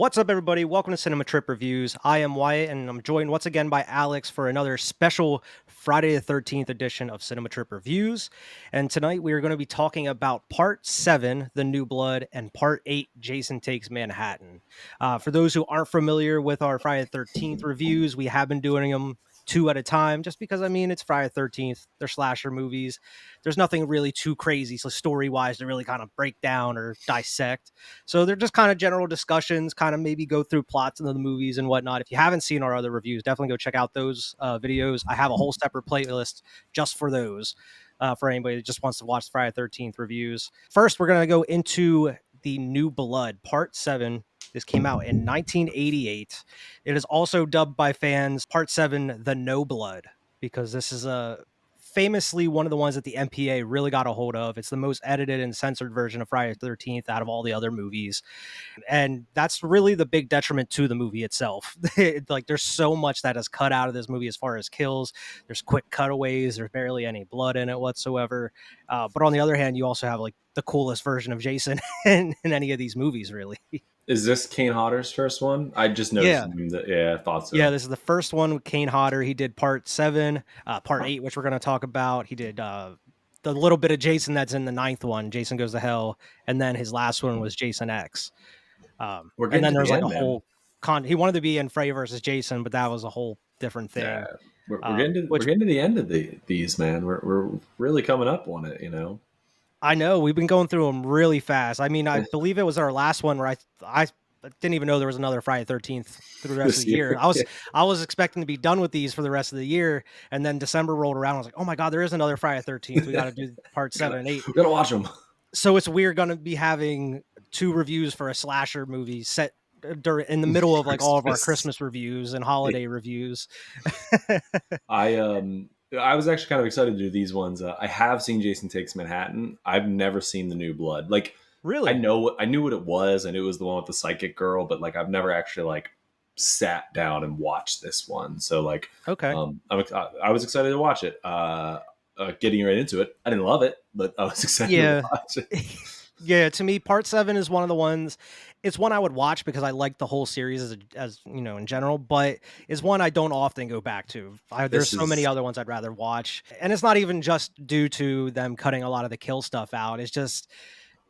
What's up, everybody? Welcome to Cinema Trip Reviews. I am Wyatt, and I'm joined once again by Alex for another special Friday the 13th edition of Cinema Trip Reviews. And tonight we are going to be talking about Part 7, The New Blood, and Part 8, Jason Takes Manhattan. For those who aren't familiar with our Friday the 13th reviews, we have been doing them two at a time just because, it's Friday the 13th. They're slasher movies. There's nothing really too crazy, so story-wise, to really kind of break down or dissect. So they're just kind of general discussions, kind of maybe go through plots of the movies and whatnot. If you haven't seen our other reviews, definitely go check out those videos. I have a whole separate playlist just for those, for anybody that just wants to watch Friday the 13th reviews. First, we're going to go into The New Blood, Part 7. This came out in 1988. It is also dubbed by fans Part 7, The No Blood, because this is famously one of the ones that the MPA really got a hold of. It's the most edited and censored version of Friday the 13th out of all the other movies. And that's really the big detriment to the movie itself. Like, there's so much that is cut out of this movie as far as kills. There's quick cutaways. There's barely any blood in it whatsoever. But on the other hand, you also have like the coolest version of Jason in any of these movies, really. Is this Kane Hodder's first one? I just noticed Yeah. that. Yeah, I thought so. Yeah, this is the first one with Kane Hodder. He did Part 7, Part 8, which we're going to talk about. He did the little bit of Jason that's in the ninth one, Jason Goes to Hell, and then his last one was Jason X. We're And getting then to there's the like a end, man. whole he wanted to be in Freddy versus Jason, but that was a whole different Yeah, thing. we're getting to Which the end of these, man. We're really coming up on it, you know. I know we've been going through them really fast. I believe it was our last one where I didn't even know there was another Friday 13th through the rest of This the year. year, I was expecting to be done with these for the rest of the year, and then December rolled around. I was like, oh my god, there is another Friday 13th. We got to do Part 7 and 8. gotta watch them. So it's weird going to be having two reviews for a slasher movie set in the middle of like all of our Christmas. Christmas reviews and holiday reviews. I was actually kind of excited to do these ones. I have seen Jason Takes Manhattan. I've never seen The New Blood. Like, I Really? knew what it was. I knew it was the one with the psychic girl, but like I've never actually like sat down and watched this one. So like, Okay. I was excited to watch it. Getting right into it, I didn't love it, but I was excited to Yeah. watch it. Yeah, to me, Part 7 is one of the ones. It's one I would watch because I like the whole series as in general. But it's one I don't often go back to. There's This so many is other ones I'd rather watch, and it's not even just due to them cutting a lot of the kill stuff out. It's just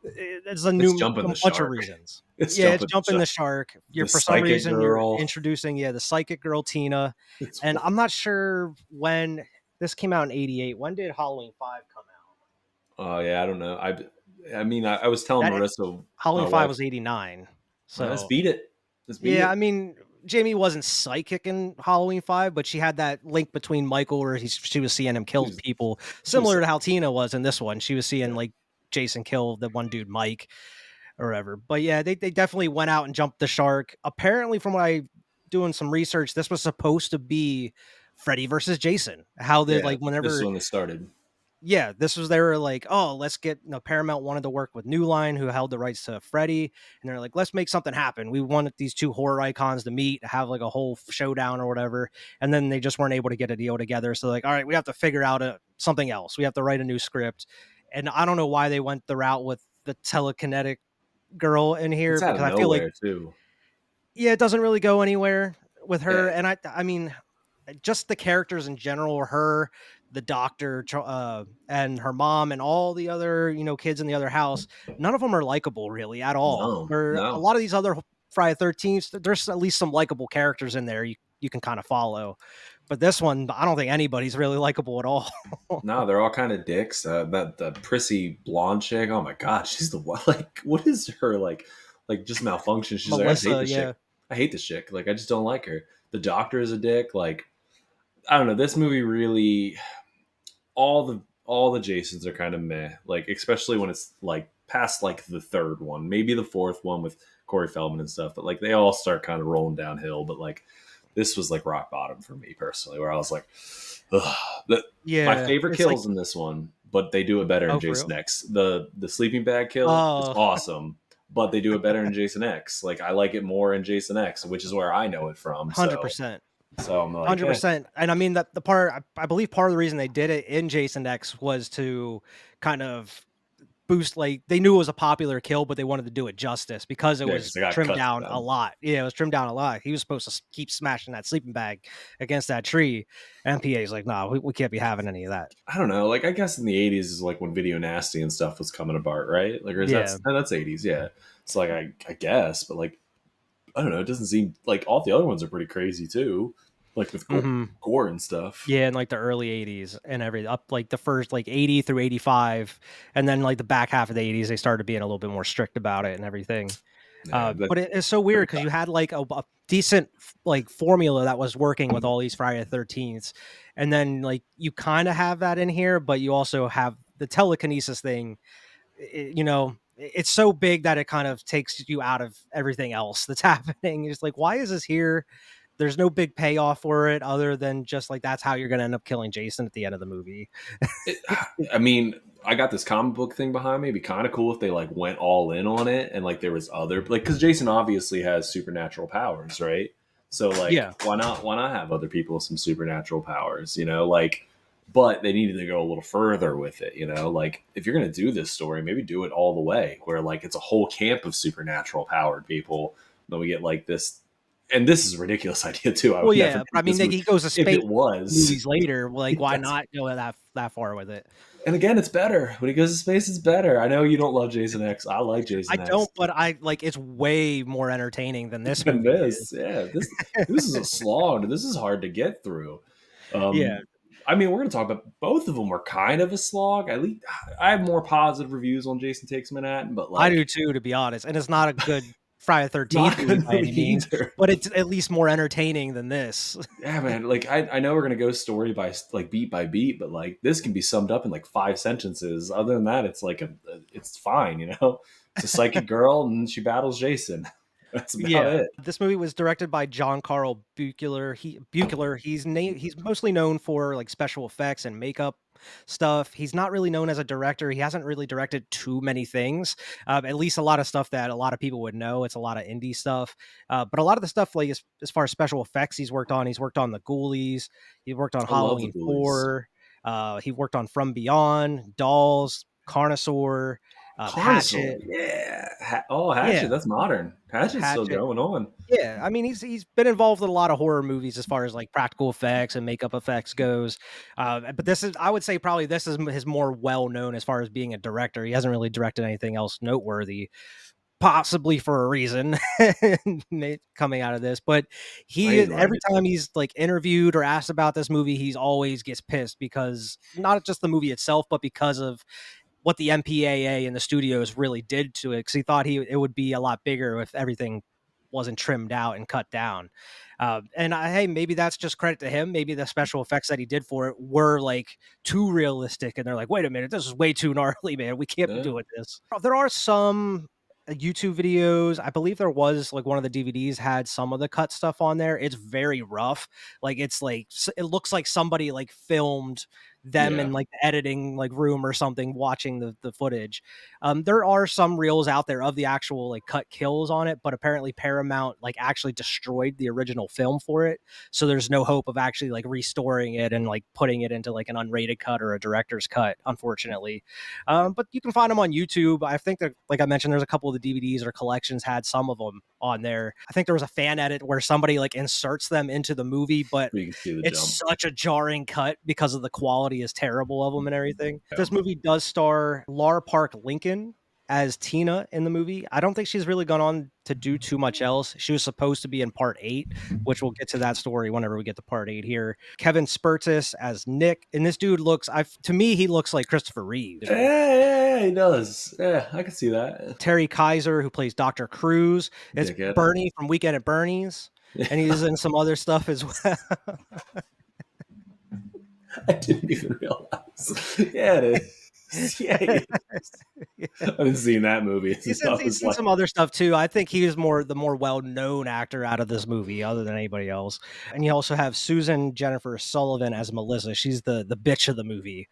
it's it's jumping a the bunch of shark. reasons. It's Yeah, it's jumping the jumping shark. the shark. The For some psychic reason you're girl. introducing the psychic girl Tina, It's and I'm not sure when this came out in '88. When did Halloween 5 come out? oh yeah, I don't know. I was telling That Marissa, Halloween my 5 wife, was '89. let's So beat it. Let's beat yeah, it. Jamie wasn't psychic in Halloween 5, but she had that link between Michael where she was seeing him She kill was, people, she was similar to how Tina was in this one. She was seeing yeah. like Jason kill the one dude, Mike, or whatever. But yeah, they definitely went out and jumped the shark. Apparently, from what I doing some research, this was supposed to be Freddy versus Jason. How did Yeah, like this is whenever when it started. yeah, this was they were like, oh, let's get Paramount wanted to work with New Line, who held the rights to Freddy, and they're like, let's make something happen. We wanted these two horror icons to meet, have like a whole showdown or whatever, and then they just weren't able to get a deal together. So like, all right, we have to figure out something else. We have to write a new script, and I don't know why they went the route with the telekinetic girl in here It's out because of I feel like nowhere too. yeah, it doesn't really go anywhere with her, Eh, and I mean just the characters in general, her, the doctor, and her mom, and all the other kids in the other house. None of them are likable really at all. no, Where a no. lot of these other Friday 13th, there's at least some likable characters in there you can kind of follow. But this one, I don't think anybody's really likable at all. No, they're all kind of dicks. That the prissy blonde chick. Oh my god, she's the one. Like, what is her like? Like, just malfunction. She's like, I just hate Melissa, this chick. yeah. I hate this chick. Like, I just don't like her. The doctor is a dick. Like, I don't know. This movie really, all the Jasons are kind of meh. Like, especially when it's like past like the third one, maybe the fourth one with Corey Feldman and stuff. But like, they all start kind of rolling downhill. But like, this was like rock bottom for me personally, where I was like, ugh. My Yeah, favorite it's like, kills in this one, but they do it better in oh, for Jason real? X. The sleeping bag kill is Oh, awesome, but they do it better in Jason X. Like, I like it more in Jason X, which is where I know it from. So 100%. I'm like, 100%. And I mean that I believe part of the reason they did it in Jason X was to kind of boost, like they knew it was a popular kill, but they wanted to do it justice because it Yeah, was because I got trimmed cut to down a them. lot. Yeah, it was trimmed down a lot. He was supposed to keep smashing that sleeping bag against that tree. MPA's like, nah, we can't be having any of that. I don't know. Like, I guess in the '80s is like when Video Nasty and stuff was coming apart, right? Like, or is Yeah. that's '80s? Yeah. It's like I guess, but like I don't know. It doesn't seem like all the other ones are pretty crazy too, like with Hmm. gore and stuff. Yeah, in like the early 80s and everything up like the first like 80 through 85. And then like the back half of the 80s, they started being a little bit more strict about it and everything. Yeah, that's But it's so weird pretty because tough. you had like a decent like formula that was working with all these Friday the 13th, and then like you kind of have that in here, but you also have the telekinesis thing. It's so big that it kind of takes you out of everything else that's happening. It's like, why is this here? There's no big payoff for it other than just like that's how you're going to end up killing Jason at the end of the movie. It, I mean, I got this comic book thing behind me. It'd be kind of cool if they like went all in on it and like there was other like because Jason obviously has supernatural powers, right? So like, Yeah. why not have other people with some supernatural powers? Like, but they needed to go a little further with it. Like if you're gonna do this story, maybe do it all the way where like it's a whole camp of supernatural powered people. Then we get like this, and this is a ridiculous idea too. I Well, would never yeah, but I make mean, this like, movie he goes to if space it was. movies later. Like, why That's not go that far with it? and again, it's better when he goes to space. It's better. I know you don't love Jason X. I like I Jason X don't, but I like it's way more entertaining than this than movie this. is. Yeah, this is a slog. This is hard to get through. Yeah, I mean, we're gonna talk about both of them were kind of a slog. At least I have more positive reviews on Jason Takes Manhattan, but I do like, too, to be honest. And it's not a good Friday the it's not 13th a movie good by any movie means, either. but it's at least more entertaining than this. Yeah, man. Like I know we're gonna go story by like beat by beat, but like this can be summed up in like 5 sentences. Other than that, it's like it's fine. It's a psychic girl and she battles Jason. That's about Yeah, it. this movie was directed by John Carl Buechler. He's mostly known for like special effects and makeup stuff. He's not really known as a director. He hasn't really directed too many things. At least a lot of stuff that a lot of people would know. It's a lot of indie stuff. But a lot of the stuff like as far as special effects he's worked on the Ghoulies. He worked on I love the Halloween Ghoulies. 4. He worked on From Beyond, Dolls, Carnosaur, Carnosaur, Hatchet. yeah. Hatchet, Yeah, that's modern. Hatchet's still Hatchet. going on. Yeah, I mean, he's been involved in a lot of horror movies as far as like practical effects and makeup effects goes. But this is, I would say, probably this is his more well known as far as being a director. He hasn't really directed anything else noteworthy, possibly for a reason coming out of this. But he He's every right. time he's like interviewed or asked about this movie, he's always gets pissed because not just the movie itself, but because of what the MPAA and the studios really did to it, because he thought it would be a lot bigger if everything wasn't trimmed out and cut down. Hey, maybe that's just credit to him. Maybe the special effects that he did for it were like too realistic, and they're like, "Wait a minute, this is way too gnarly, man. We can't be Yeah. doing this." There are some YouTube videos. I believe there was like one of the DVDs had some of the cut stuff on there. It's very rough. Like it looks like somebody like filmed them Yeah. in like the editing like room or something watching the footage. There are some reels out there of the actual like cut kills on it, but apparently Paramount like actually destroyed the original film for it, so there's no hope of actually like restoring it and like putting it into like an unrated cut or a director's cut, unfortunately. But you can find them on YouTube. I think that, like I mentioned, there's a couple of the DVDs or collections had some of them on there. I think there was a fan edit where somebody like inserts them into the movie, but You can see the jump. it's such a jarring cut because of the quality is terrible of them and everything. Yeah. This movie does star Laura Park Lincoln as Tina in the movie. I don't think she's really gone on to do too much else. She was supposed to be in part 8, which we'll get to that story whenever we get to part 8 here. Kevin Spurtis as Nick, and this dude looks, to me, he looks like Christopher Reeve. Yeah, he does. Yeah, I can see that. Terry Kaiser, who plays Dr. Cruz. It's Dickhead. Bernie from Weekend at Bernie's, and he's in some other stuff as well. I didn't even realize. Yeah, it is. Yeah, he is. I've been seeing that movie and stuff. He's It's in like, some other stuff too. I think he is the more well-known actor out of this movie, other than anybody else. And you also have Susan Jennifer Sullivan as Melissa. She's the bitch of the movie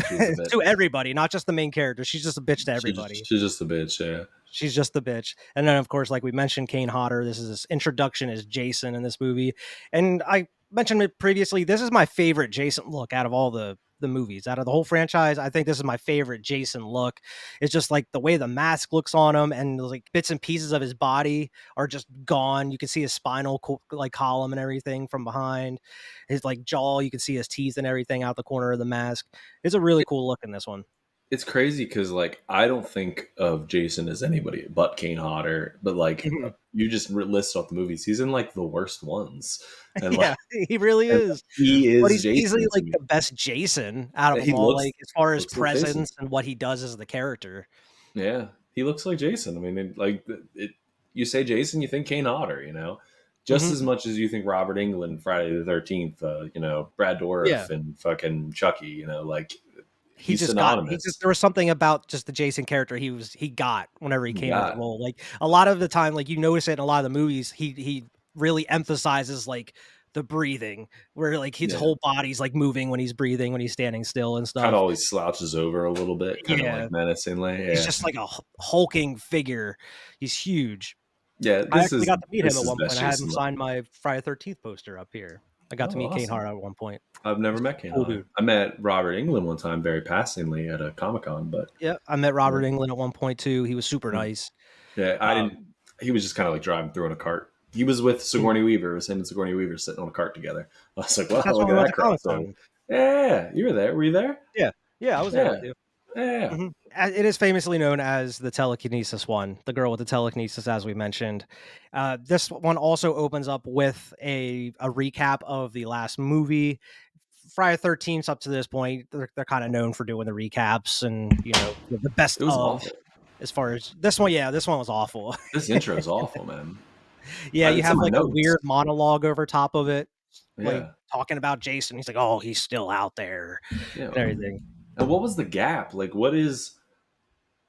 she's a to bitch. everybody, not just the main character. She's just a bitch to everybody. She's just a bitch. Yeah. She's just the bitch. And then, of course, like we mentioned, Kane Hodder. This is his introduction as Jason in this movie. And I mentioned it previously. This is my favorite Jason look out of all the the movies. Out of the whole franchise, I think this is my favorite Jason look. It's just like the way the mask looks on him, and like bits and pieces of his body are just gone. You can see his spinal like column and everything from behind. His like jaw, you can see his teeth and everything out the corner of the mask. It's a really cool look in this one. It's crazy because like I don't think of Jason as anybody but Kane Hodder, but like Mhm. you just list off the movies, he's in like the worst ones, and like Yeah, he really and is. he But is he's easily Jason to like me. the best Jason out of them He all, like as far as looks like Jason. presence and what he does as the character. Yeah, he looks like Jason. I mean, you say Jason, you think Kane Hodder, just Hmm. as much as you think Robert Englund, Friday the 13th, Brad Yeah. Dourif and fucking Chucky, like He he's just got he just synonymous. there was something about just the Jason character he got whenever he You came into the got role. Like a lot of the time, like you notice it in a lot of the movies, he really emphasizes like the breathing, where like his yeah, whole body's like moving when he's breathing, when he's standing still and kind of stuff. always slouches over a little bit, kind of Yeah. like menacingly. He's Yeah, just like a hulking figure. He's huge. yeah. I This actually is got to meet him this at is one point. best I had him Jason look. sign my Friday 13th poster up here. I got to Oh, meet Kane awesome. Hart at one point. I've never He's met a Kane cool Hodder. dude. I met Robert Englund one time very passingly at a Comic Con, but Yeah, I met Robert yeah. Englund at one point too. He was super Yeah. nice. Yeah, I Um, didn't. He was just kind of like driving through in a cart. He was with mhm. Sigourney Weaver. It was him and Sigourney Weaver sitting on a cart together. I was like, wow, That's look when at we went that to Comic crossover. Con. Yeah, you were there. Were you there? Yeah, yeah, I was there Yeah, with you. yeah. Mhm. It is famously known as the telekinesis one, the girl with the telekinesis, as we mentioned. This one also opens up with a recap of the last movie. Friday 13th up to this point, they're kind of known for doing the recaps and the best It was of. awful. As far as this one, yeah, this one was awful. This intro is awful, man. Yeah, you It's in have my like a notes. weird monologue over top of it, like Yeah, talking about Jason. He's like, "Oh, he's still out there," yeah. and everything. And what was the gap? Like, what is?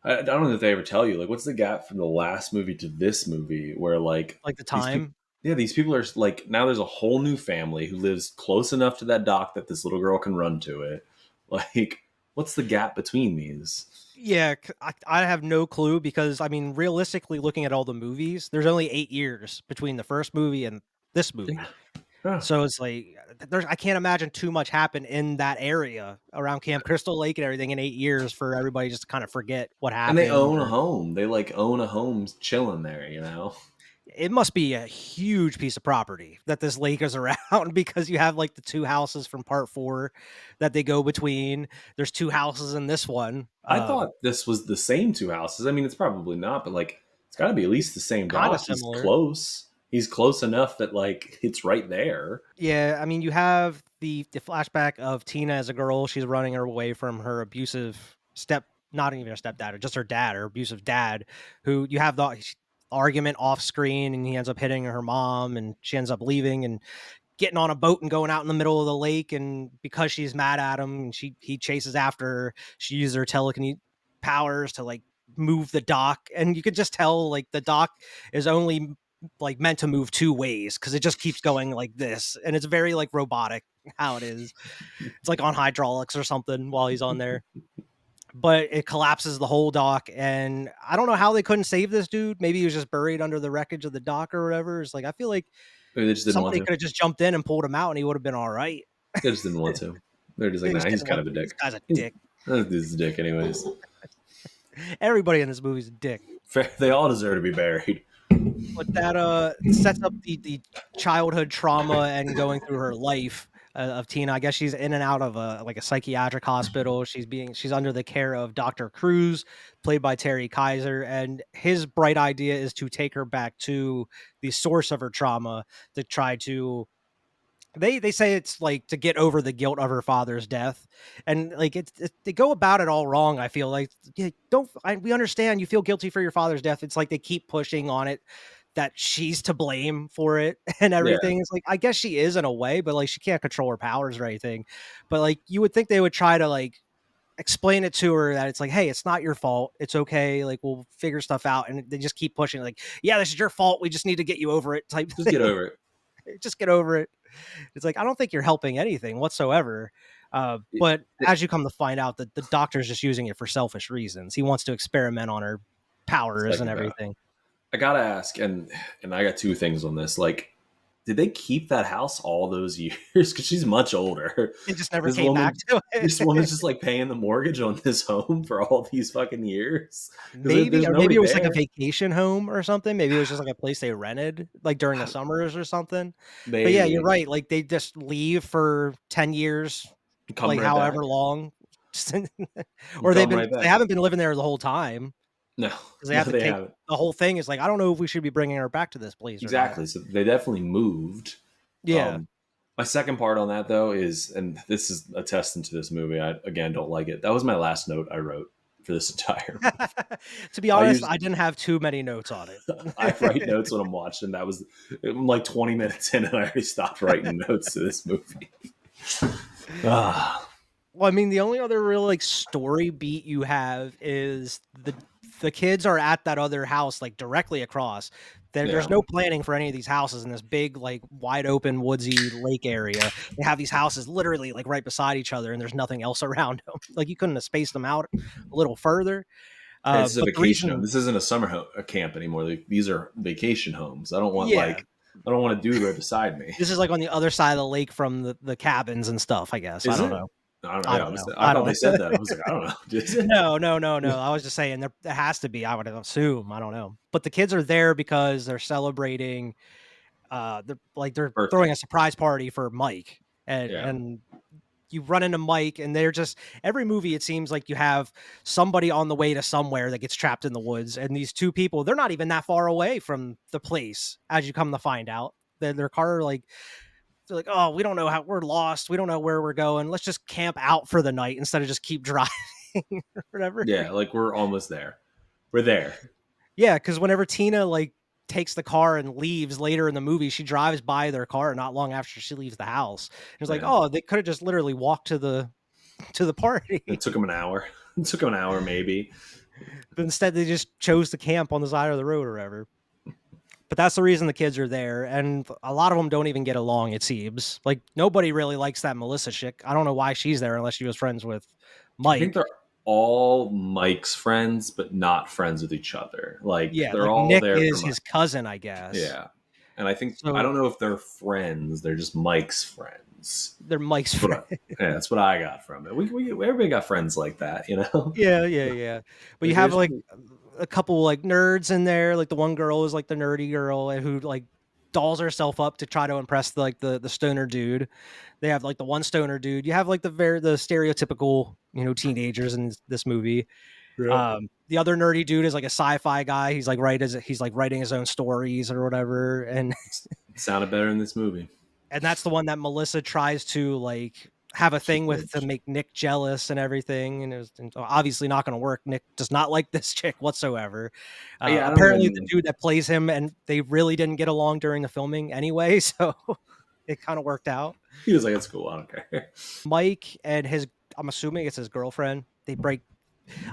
I don't know if they ever tell you. Like, what's the gap from the last movie to this movie? Where like Like the these people, time. yeah, these people are like now. There's a whole new family who lives close enough to that dock that this little girl can run to it. Like, what's the gap between these? Yeah, I have no clue because I mean, realistically, looking at all the movies, there's only 8 years between the first movie and this Yeah, movie. yeah. So it's like there's I can't imagine too much happened in that area around Camp Crystal Lake and everything in 8 years for everybody just to kind of forget what And they happened. own a Or home. They like own a home chilling there. it must be a huge piece of property that this lake is around because you have like the two houses from part four that they go between. There's two houses in this one. I thought this was the same two houses. I mean, it's probably not, but like, it's got to be at least the same Kind of dock. He's similar. close. He's close enough that like it's right there. Yeah, I mean, you have the flashback of Tina as a girl. She's running her away from her abusive not even her stepdad, or just her dad, her abusive dad, who you have the argument off screen, and he ends up hitting her mom, and she ends up leaving and getting on a boat and going out in the middle of the lake. And because she's mad at him, and he chases after her, she uses her telekinetic powers to like move the dock, and you could just tell like the dock is only like meant to move two ways because it just keeps going like this, and it's very like robotic how it is. It's like on hydraulics or something while he's on there, but it collapses the whole dock. And I don't know how they couldn't save this dude. Maybe he was just buried under the wreckage of the dock or whatever. It's like I feel like Maybe they just didn't want somebody to. could have just jumped in and pulled him out and he would have been all right. They just didn't want to. They're just like, They nah, just he's didn't kind want of a to. This dick. guy's a He's dick. this is a dick, anyways. Everybody in this movie is a dick. Fair, they all deserve to be buried. But that sets up the childhood trauma and going through her life of Tina. I guess she's in and out of a psychiatric hospital. She's under the care of Dr. Cruz, played by Terry Kaiser, and his bright idea is to take her back to the source of her trauma to try to they say it's like to get over the guilt of her father's death. And like they go about it all wrong. I feel like, yeah, we understand you feel guilty for your father's death. It's like they keep pushing on it that she's to blame for it and Yeah, everything. It's like I guess she is in a way, but like she can't control her powers or anything. But like you would think they would try to like explain it to her that it's like, hey, it's not your fault, it's okay, like we'll figure stuff out. And they just keep pushing like, yeah, this is your fault, we just need to get you over it type just get thing. over it. Just get over it. It's like, I don't think you're helping anything whatsoever. It- But it- as you come to find out that the doctor's just using it for selfish reasons. He wants to experiment on her powers and Psychopath. everything. I gotta ask, and I got two things on this. Like, did they keep that house all those years? Because she's much older. It just never This came back woman, to this it. woman's just like paying the mortgage on this home for all these fucking years because Maybe, there's or maybe nobody it was like a there. vacation home or something. Maybe it was just like a place they rented, like, during the summers or something. But yeah, you're Maybe right, like, they just leave for 10 years, come like, right back. however long, You or come right they back. haven't been living there the whole time, No, 'cause they no, have to they take haven't. the whole thing is like, "I don't know if we should be bringing her back to this place or not." Exactly. So they definitely moved. Yeah. Um, my second part on that though is, and this is a testament to this movie. I again don't like it. That was my last note I wrote for this entire movie. To be I honest, use I didn't have too many notes on I write it. notes when I'm watching. That was I'm like 20 minutes in, and I already stopped writing notes to this movie. Ah, Well, I mean, the only other real, like, story beat you have is the kids are at that other house, like, directly across. There's yeah. no planning for any of these houses in this big, like, wide open, woodsy lake area. They have these houses literally, like, right beside each other, and there's nothing else around them. Like, you couldn't have spaced them out a little further. This is a But the vacation home. reason This isn't a a camp anymore. These are vacation homes. Yeah, I don't want a dude right beside me. this is, like, on the other side of the lake from the cabins and stuff, I guess. I Is don't it? know. I don't know. I Yeah, don't know. I I thought they don't said that. I was like, I don't know. Is it? No, no, no, no. I was just saying there has to be, I would assume, I don't know. But the kids are there because they're celebrating, they're throwing Birthday. a surprise party for Mike. Yeah. And you run into Mike and they're just every movie it seems like you have somebody on the way to somewhere that gets trapped in the woods. And these two people, they're not even that far away from the place as you come to find out. Their car like they're like, "Oh, we don't know how we're lost. We don't know where we're going. Let's just camp out for the night instead of just keep driving," or whatever. Yeah. Like we're almost there. We're there. Yeah, because whenever Tina, like, takes the car and leaves later in the movie, she drives by their car not long after she leaves the house. It's like, Yeah. "Oh, they coulda just literally walked to the to the It party." took them an hour. It took them an hour, maybe. But instead, they just chose to camp on the side of the road or whatever. But that's the reason the kids are there, and a lot of them don't even get along, it seems. Like, nobody really likes that Melissa chick. I don't know why she's there unless she was friends with I think Mike. they're all Mike's friends, but not friends with each other. Like Yeah, they're like, all Nick there for is Mike. his cousin, I guess. Yeah. And I think I don't So, know if they're friends. They're just Mike's friends. they're Mike's That's what friend. yeah, that's what I got from it. We everybody got friends like that, you know. Yeah, yeah, yeah. But you Like have, there's like, a couple, like, nerds in there, like, the one girl is, like, the nerdy girl and who, like, dolls herself up to try to impress, the stoner dude. They have, like, the one stoner dude. You have, like, the stereotypical, teenagers in this movie. yeah. The other nerdy dude is, like, a sci-fi guy. He's, like, writing his own stories or whatever, and It sounded better in this movie. that's the one that Melissa tries to, like, have a Keep thing with to it. make Nick jealous and everything, and it's obviously not gonna work. Nick does not like this chick whatsoever. Yeah, I don't Apparently, the even. dude that plays him and they really didn't get along during the filming anyway, so it kinda worked out. He was like, "It's cool. I don't care." Mike and his I'm assuming it's his girlfriend, they break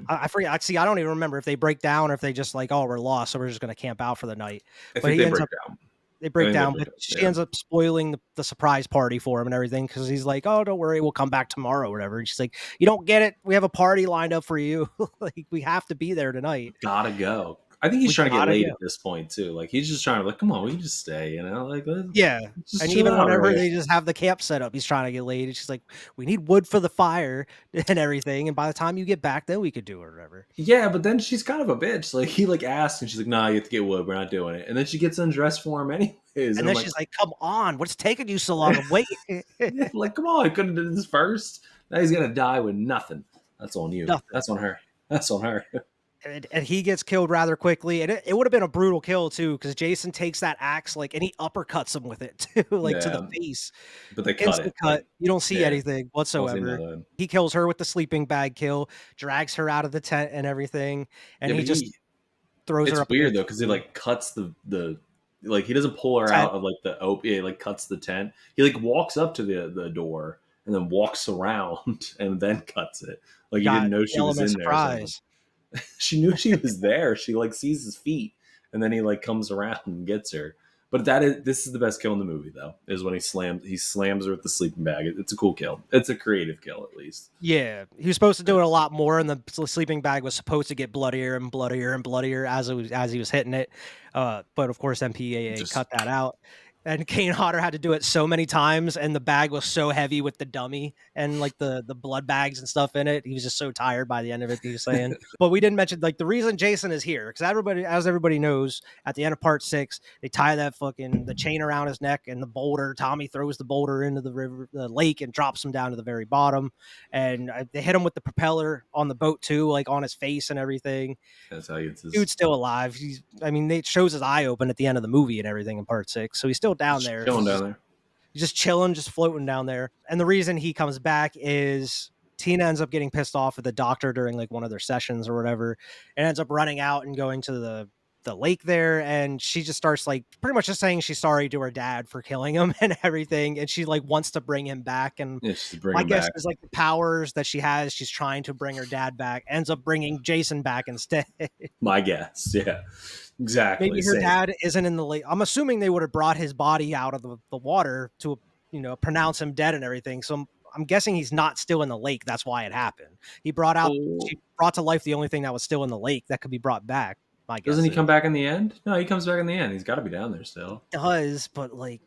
I forget, I don't even remember if they break down or if they just like, "Oh, we're lost, so we're just gonna camp out for the night." I But think he they ends break up down. They I break think they down, break but down. she Yeah. ends up spoiling the surprise party for him and everything because he's like, "Oh, don't worry, we'll come back tomorrow," or whatever. And she's like, "You don't get it. We have a party lined up for you. Like, we have to be there tonight. Gotta go. I think he's We trying to get gotta laid go." at this point too. Like he's just trying to like, come on, we can just stay, you know, like Yeah. let's just And chill even out right whenever here. they just have the camp set up, he's trying to get laid. And she's like, "We need wood for the fire and everything. And by the time you get back, then we could do it or whatever." Yeah, but then she's kind of a bitch. Like he like asks, and she's like, "Nah, you have to get wood. We're not doing it." And then she gets undressed for him anyways, And and I'm then like, she's like, "Come on, what's taking you so long? I'm waiting." yeah, like come on, I couldn't do this first. Now he's gonna die with nothing. That's on you. Nothing. That's on her. That's on her. And he gets killed rather quickly, and it would have been a brutal kill too, because Jason takes that axe like and he uppercuts him with it too, like to the Yeah, face. but they cut Instant it. cut. Like, You don't see yeah, anything I'll see whatsoever. nothing. He kills her with the sleeping bag kill, drags her out of the tent and everything, and Yeah, he but just he throws her it's up weird against though the because he like cuts the like he doesn't pull her tent. out of like the yeah, he, like cuts the tent. He like walks up to the door and then walks around and then cuts it. Like he didn't Got know the she was element in there or something. surprise. She knew she was there. She like sees his feet and then he like comes around and gets her. But that is this is the best kill in the movie though. Is when he slams her with the sleeping bag. It's a cool kill. It's a creative kill at least. Yeah, he was supposed to do it a lot more, and the sleeping bag was supposed to get bloodier and bloodier and bloodier as he was hitting it. But of course, MPAA Just cut that out. And Kane Hodder had to do it so many times, and the bag was so heavy with the dummy and like the blood bags and stuff in it. He was just so tired by the end of it. He was saying, but we didn't mention like the reason Jason is here because everybody, as everybody knows, at the end of part 6, they tie that fucking the chain around his neck and the boulder. Tommy throws the boulder into the river, the lake, and drops him down to the very bottom. And they hit him with the propeller on the boat too, like on his face and everything. That's how it's Dude's just, still alive. I mean, it shows his eye open at the end of the movie and everything in part 6. So he's still down just there. chilling down there. He's just chilling, just floating down there. And the reason he comes back is Tina ends up getting pissed off at the doctor during like one of their sessions or whatever, and ends up running out and going to the lake there, and she just starts like pretty much just saying she's sorry to her dad for killing him and everything, and she like wants to bring him back. And Yeah, just bring my him guess back. is like the powers that she has, she's trying to bring her dad back, ends up bringing Jason back instead. My guess. Yeah, exactly. Maybe her Same. dad isn't in the lake. I'm assuming they would have brought his body out of the water to, pronounce him dead and everything. So I'm guessing he's not still in the lake. That's why it happened. Oh, She brought to life the only thing that was still in the lake that could be brought back. My doesn't guess he is come back in the end? No, he comes back in the end. He's got to be down there still. does, but like,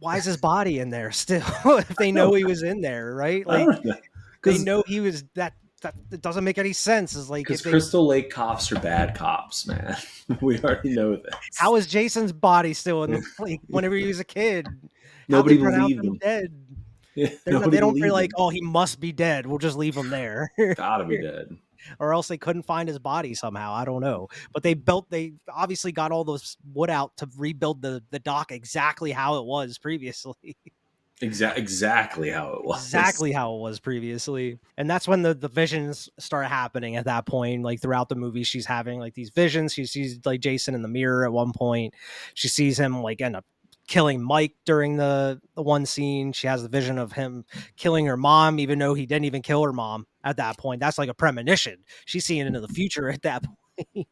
why is his body in there still? If they know No, he was in there, right? I Like don't know. they Because know he was that. That it doesn't make any sense. Is like if they Crystal Lake cops are bad cops, man. We already know this. how is Jason's body still in the lake whenever he was a kid? How they Nobody pronounce believed him him. dead? Nobody They don't feel believed like, him. oh, he must be dead. We'll just leave him there, Gotta be dead. or else they couldn't find his body somehow. I don't know, but they obviously got all those wood out to rebuild the dock exactly how it was previously. Exactly how it was. Exactly how it was previously. And that's when the visions start happening at that point. Like throughout the movie, she's having like these visions. She sees like Jason in the mirror at one point. She sees him like end up killing Mike during the one scene. She has the vision of him killing her mom, even though he didn't even kill her mom at that point. That's like a premonition. She's seeing into the future at that point.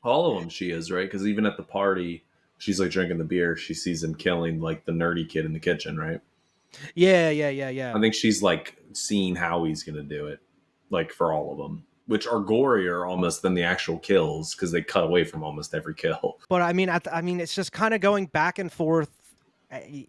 All of them, she is right because even at the party, she's like drinking the beer. She sees him killing like the nerdy kid in the kitchen, right? Yeah, yeah, yeah, yeah. I think she's like seeing how he's gonna do it, like for all of them, which are gorier almost than the actual kills because they cut away from almost every kill. But I mean, I mean, it's just kind of going back and forth,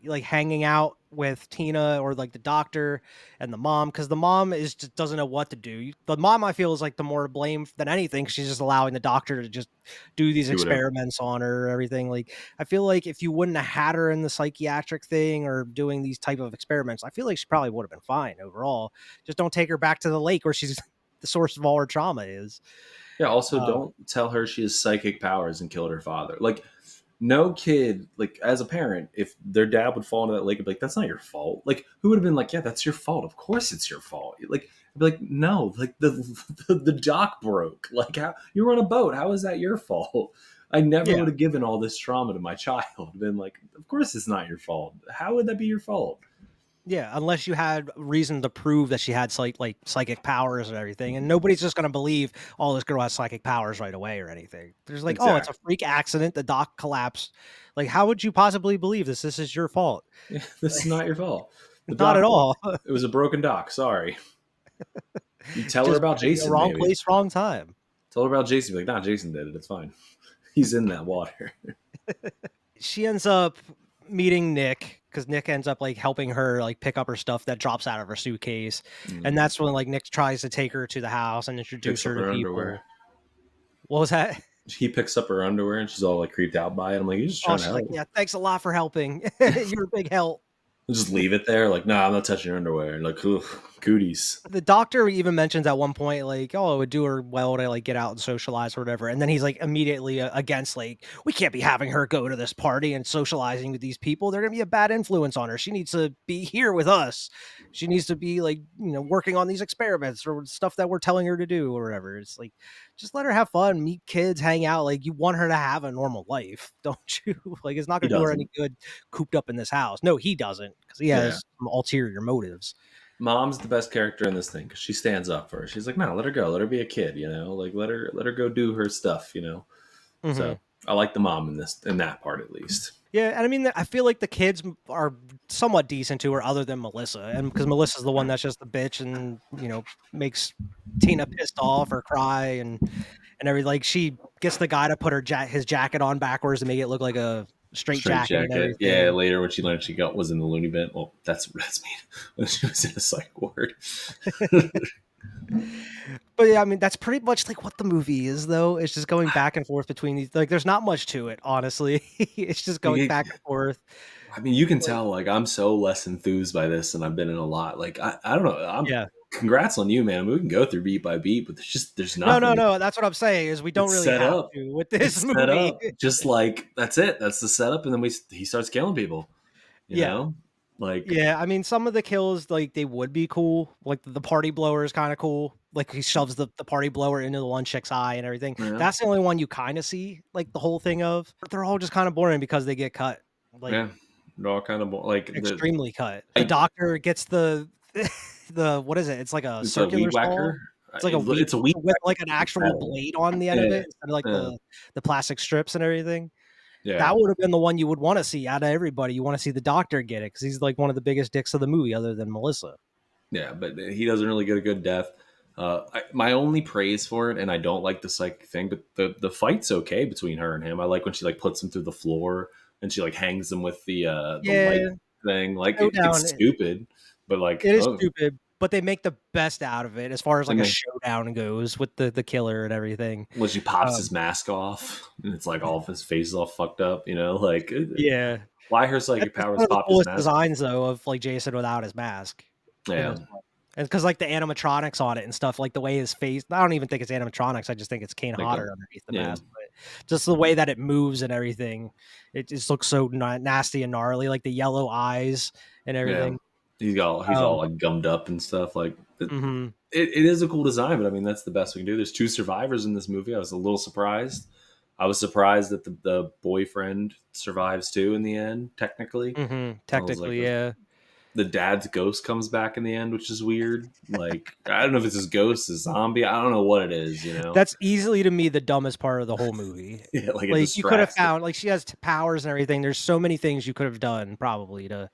like hanging out with Tina or like the doctor and the mom, because the mom is just doesn't know what to do. The mom, I feel, is like the more to blame than anything. 'Cause she's just allowing the doctor to just do these Do whatever. experiments on her, everything. Like, I feel like if you wouldn't have had her in the psychiatric thing or doing these type of experiments, I feel like she probably would have been fine overall. Just don't take her back to the lake where she's the source of all her trauma is. Yeah. Also, Uh, don't tell her she has psychic powers and killed her father. Like, no kid, like as a parent, if their dad would fall into that lake, I'd be like, "That's not your fault." Like, who would have been like, "Yeah, that's your fault. Of course, it's your fault." Like, I'd be like, "No, like the dock broke. Like, how you were on a boat? How is that your fault?" I never yeah. would have given all this trauma to my child. Been like, "Of course, it's not your fault. How would that be your fault?" Yeah, unless you had reason to prove that she had psychic powers and everything, and nobody's just gonna believe, oh, this girl has psychic powers right away or anything. There's like, oh, it's a Exactly. freak accident. The dock collapsed. Like, how would you possibly believe this? This is your fault. Yeah, this is not your fault. The Not at dock broke. all. It was a broken dock. Sorry. You tell her Just about Jason, wrong maybe. place, wrong time. Tell her about Jason. Be like, nah, Jason did it. It's fine. He's in that water. She ends up meeting Nick because Nick ends up like helping her like pick up her stuff that drops out of her suitcase, and Mm. that's when like Nick tries to take her to the house and introduce Picks up her to her underwear. people. What was that? He picks up her underwear and she's all like creeped out by it. I'm like, he's just Oh, trying to she's like, help. yeah, thanks a lot for helping. You're a big help. Just leave it there. Like, nah, I'm not touching your underwear. And like, ugh, cooties. The doctor even mentions at one point, like, oh, it would do her well to like get out and socialize or whatever. And then he's like immediately against, like, we can't be having her go to this party and socializing with these people. They're gonna be a bad influence on her. She needs to be here with us. She needs to be like, working on these experiments or stuff that we're telling her to do or whatever. It's like, just let her have fun, meet kids, hang out. Like, you want her to have a normal life, don't you? Like, it's not He gonna do her any doesn't. good cooped up in this house. No, he doesn't, because he Yeah. has some ulterior motives. Mom's the best character in this thing because she stands up for her. She's like, no, let her go. Let her be a kid, Like let her go do her stuff. Mhm. So I like the mom in that part at least. Yeah, and I mean, I feel like the kids are somewhat decent to her, other than Melissa, and because Melissa's the one that's just the bitch and makes Tina pissed off or cry and everything. Like she gets the guy to put his jacket on backwards to make it look like a straight Straight jacket and jacket. Yeah, everything. later when she learned she got was in the loony bin. Well, that's me. When she was in a psych ward. But yeah, I mean, that's pretty much like what the movie is, though. It's just going back and forth between these. Like, there's not much to it, honestly. It's just going back and forth. I mean, you can Like, tell like I'm so less enthused by this than I've been in a lot. Like I don't know. I'm yeah. congrats on you, man. We can go through beat by beat, but there's No, no, nothing. no. That's what I'm saying is we don't It's really set have up. to with this It's set movie. up. Just like that's it. That's the setup, and then he starts killing people. You Yeah. know, like Yeah, I mean, some of the kills, like, they would be cool. Like, the party blower is kinda cool. Like, he shoves the party blower into the one chick's eye and everything. yeah, That's the only one you kinda see, like, the whole thing of. But they're all just kinda boring because they get cut. Like, yeah. They're all kind of like extremely cut. The I. doctor gets the the what is it? It's like a It's a weed circular saw. whacker. It's like a weed It's a weed with, like, an whacker. actual blade on the end of Yeah, it instead of, like, yeah, the plastic strips and everything. That yeah. would have been the one you would wanna see out of everybody. You wanna see the doctor get it because he's, like, one of the biggest dicks of the movie other than Melissa. Yeah, but he doesn't really get a good death. My only praise for it, and I don't like the psychic thing, but the fight's okay between her and him. I like when she like puts him through the floor and she like hangs him with the light Yeah, thing. Like it's showdown, stupid, but like it is oh, stupid, but they make the best out of it as far as, I like, a mean, showdown goes with the killer and everything. when she pops Um, his mask off and it's like all of his face is all fucked up, like yeah. why her That's psychic that's powers one of the pop his coolest mask off? designs, though, of, like, Jason without his mask in Yeah, this one. And because like, the animatronics on it and stuff, like, the way his face I don't even think it's animatronics, I just think it's Kane like Hodder underneath the yeah, mask, but just the way that it moves and everything, it just looks so nasty and gnarly, like, the yellow eyes and yeah. everything. He's Um all like gummed up and stuff. Like Mhm, it is a cool design, but I mean that's the best we can do. There's two survivors in this movie. I was a little surprised. I was surprised that the boyfriend survives too in the end. Technically, mhm, I was like, technically, yeah. the dad's ghost comes back in the end, which is weird. Like I don't know if it's his ghost, a zombie. I don't know what it is. That's easily to me the dumbest part of the whole movie. Yeah, like it Like, you could have distracts. found like, she has powers and everything, there's so many things you could have done probably to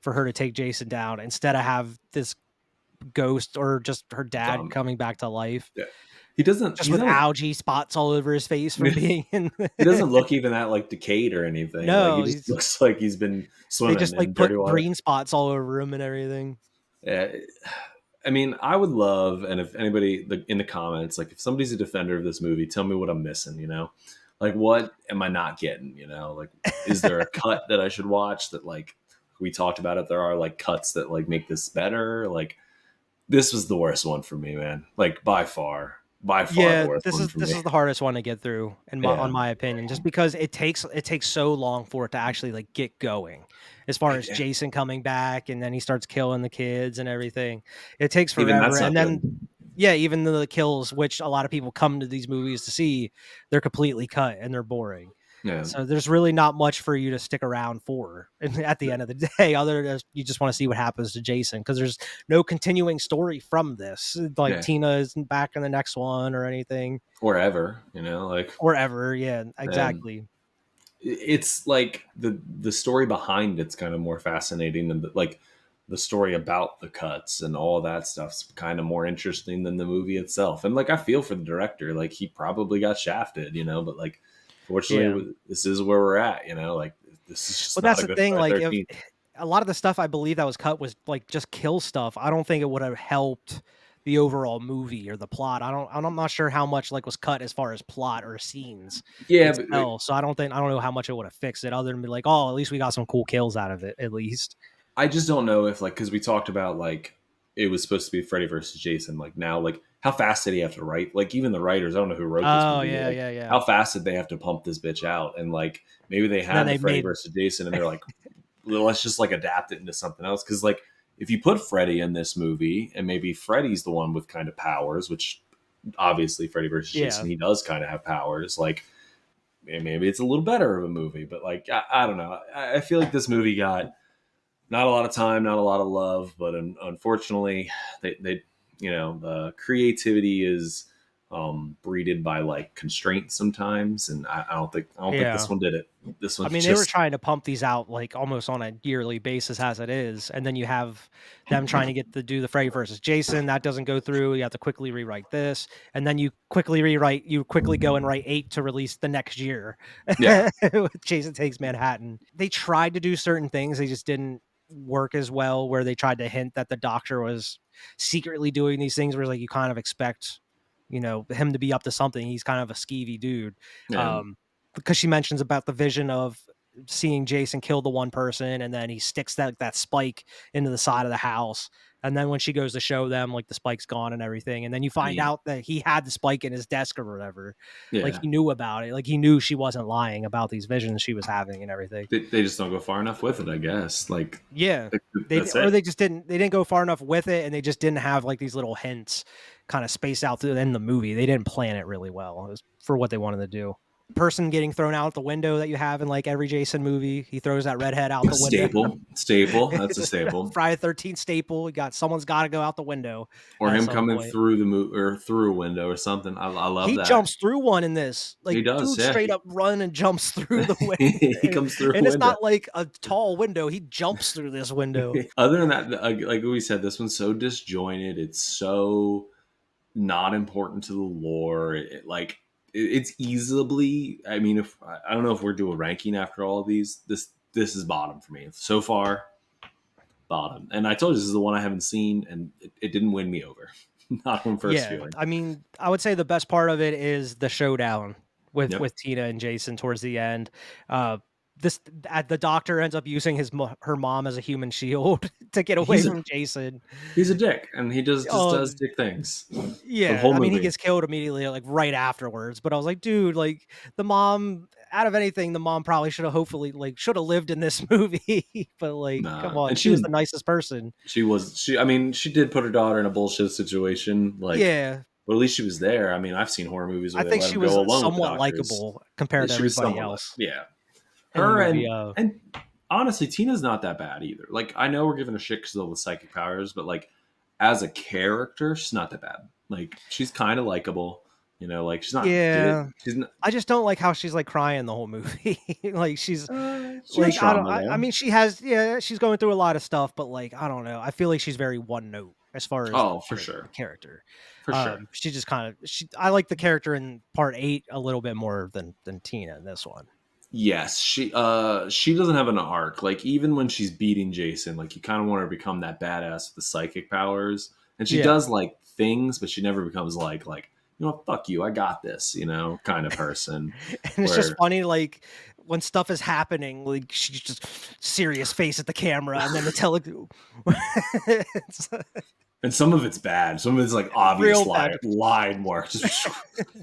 for her to take Jason down instead of have this ghost or just her dad Zombie. coming back to life, Yeah, he doesn't. just He's with not. algae spots all over his face from being in He doesn't look even that like decayed or anything. Like he No, just he's looks like he's been they swimming just, like, in put dirty water. green spots all over him and everything. Yeah, I mean, I would love, and if anybody in the comments, like if somebody's a defender of this movie, tell me what I'm missing. Like what am I not getting? Like is there a cut that I should watch that like we talked about it? There are like cuts that like make this better. Like this was the worst one for me, man. Like by far the Yeah, worst one for this me. is the hardest one to get through in my Yeah, on my opinion, just because it takes so long for it to actually, like, get going. As far as yeah. Jason coming back, and then he starts killing the kids and everything. It takes Even forever, that's not and good. then yeah, even the kills, which a lot of people come to these movies to see, they're completely cut and they're boring. Yeah. So there's really not much for you to stick around for and at the end of the day, other than you just wanna see what happens to Jason because there's no continuing story from this. Like, Yeah. Tina isn't back in the next one or anything. Or ever, like Or ever, yeah, and exactly. it's like the story behind it's kind of more fascinating than like the story about the cuts and all that stuff's kind of more interesting than the movie itself. And like I feel for the director, like he probably got shafted, but like Yeah. fortunately this is where we're at, like this is just But not that's a the good thing, Friday like, if 13th. a lot of the stuff I believe that was cut was, like, just kill stuff. I don't think it would have helped the overall movie or the plot. I'm not sure how much, like, was cut as far as plot or scenes Yeah, but itself, so I don't know how much it would have fixed it other than be like, "Oh, at least we got some cool kills out of it, at least." I just don't know if like because we talked about like it was supposed to be Freddy versus Jason. Like now, like how fast did he have to write? Like even the writers, I don't know who wrote this Oh, movie, but yeah, like yeah, yeah. how fast did they have to pump this bitch out? And like maybe they And then had the they Freddy made versus Jason, and they're like, well, let's just like adapt it into something else. Because like if you put Freddy in this movie, and maybe Freddy's the one with kind of powers, which obviously Freddy versus yeah. Jason, he does kind of have powers. Like maybe it's a little better of a movie, but like I don't know. I feel like this movie got not a lot of time, not a lot of love, but unfortunately, they the creativity is breeded by like constraints sometimes, and I don't think this Yeah. one did it. This I one mean, they were just trying to pump these out like almost on a yearly basis as it is, and then you have them trying to get to do the Freddy versus Jason. That doesn't go through. You have to quickly rewrite this, and then you quickly go and write 8 to release the next year. yeah With Jason Takes Manhattan. They tried to do certain things, they just didn't work as well. Where they tried to hint that the Doctor was secretly doing these things, where like you kind of expect, him to be up to something. He's kind of a skeevy dude. yeah Um, because she mentions about the vision of seeing Jason kill the one person, and then he sticks that spike into the side of the house. And then when she goes to show them, like the spike's gone and everything, and then you I find mean out that he had the spike in his desk or whatever. Like yeah he knew about it. Like he knew she wasn't lying about these visions she was having and everything. they just don't go far enough with it, I guess. Like Yeah. that's it. They didn't go far enough with it, and they just didn't have like these little hints kind of spaced out through in the movie. They didn't plan it really well. It was for what they wanted to do. Person getting thrown out the window that you have in like every Jason movie. He throws that redhead out the window. Staple. That's a It's a staple. Friday 13th staple. You got someone's got to go out the window Or at him some coming point. through or through a window or something. I love He that. jumps through one in this. He Like, does. dude Yeah, straight up run and jumps through the he window. comes through a And it's window. not like a tall window. He jumps through this window. Other than that, like we said, this one's so disjointed. It's so not important to the lore. It's easily. I mean, if I don't know if we're doing ranking after all of these, this is bottom for me so far. Bottom, and I told you this is the one I haven't seen, and it didn't win me over. Not on first Yeah, viewing. I mean, I would say the best part of it is the showdown with Yep, Tina and Jason towards the end. Uh, this the Doctor ends up using her mom as a human shield to get away he's a from Jason. he's a dick, and he just Oh, does dick things. The yeah, whole I mean, he movie. gets killed immediately, like right afterwards. But I was like, dude, like the mom. Out of anything, the mom probably should have hopefully like should have lived in this movie. But like, come Nah, on, and she was the nicest person. she. I mean, she did put her daughter in a bullshit situation. Like, Yeah, but at least she was there. I mean, I've seen horror movies I where they think let she them was go alone with the somewhat doctors. likable compared to She was everybody somewhat like, else yeah. in the Her movie. and honestly, Tina's not that bad either. Like, I know we're giving her shit because of the psychic powers, but like as a character, she's not that bad. Like, she's kind of likable. Like she's not good. Yeah. She's not. I just don't like how she's, like, crying the whole movie. Like, she's She has like, I don't trauma I though. mean, she's going through a lot of stuff, but, like, I don't know. I feel like she's very one note as far as Oh, for the sure, character. for sure. She just kinda I like the character in part 8 a little bit more than Tina in this one. Yes, she doesn't have an arc. Like even when she's beating Jason, like you kind of want her to become that badass with the psychic powers, and she Yeah. does like things, but she never becomes like fuck you, I got this, kind of person. And it's just Where funny, like, when stuff is happening, like, she's just serious face at the camera, and then the it's and some of it's bad, some of it's like obvious real bad. line work, just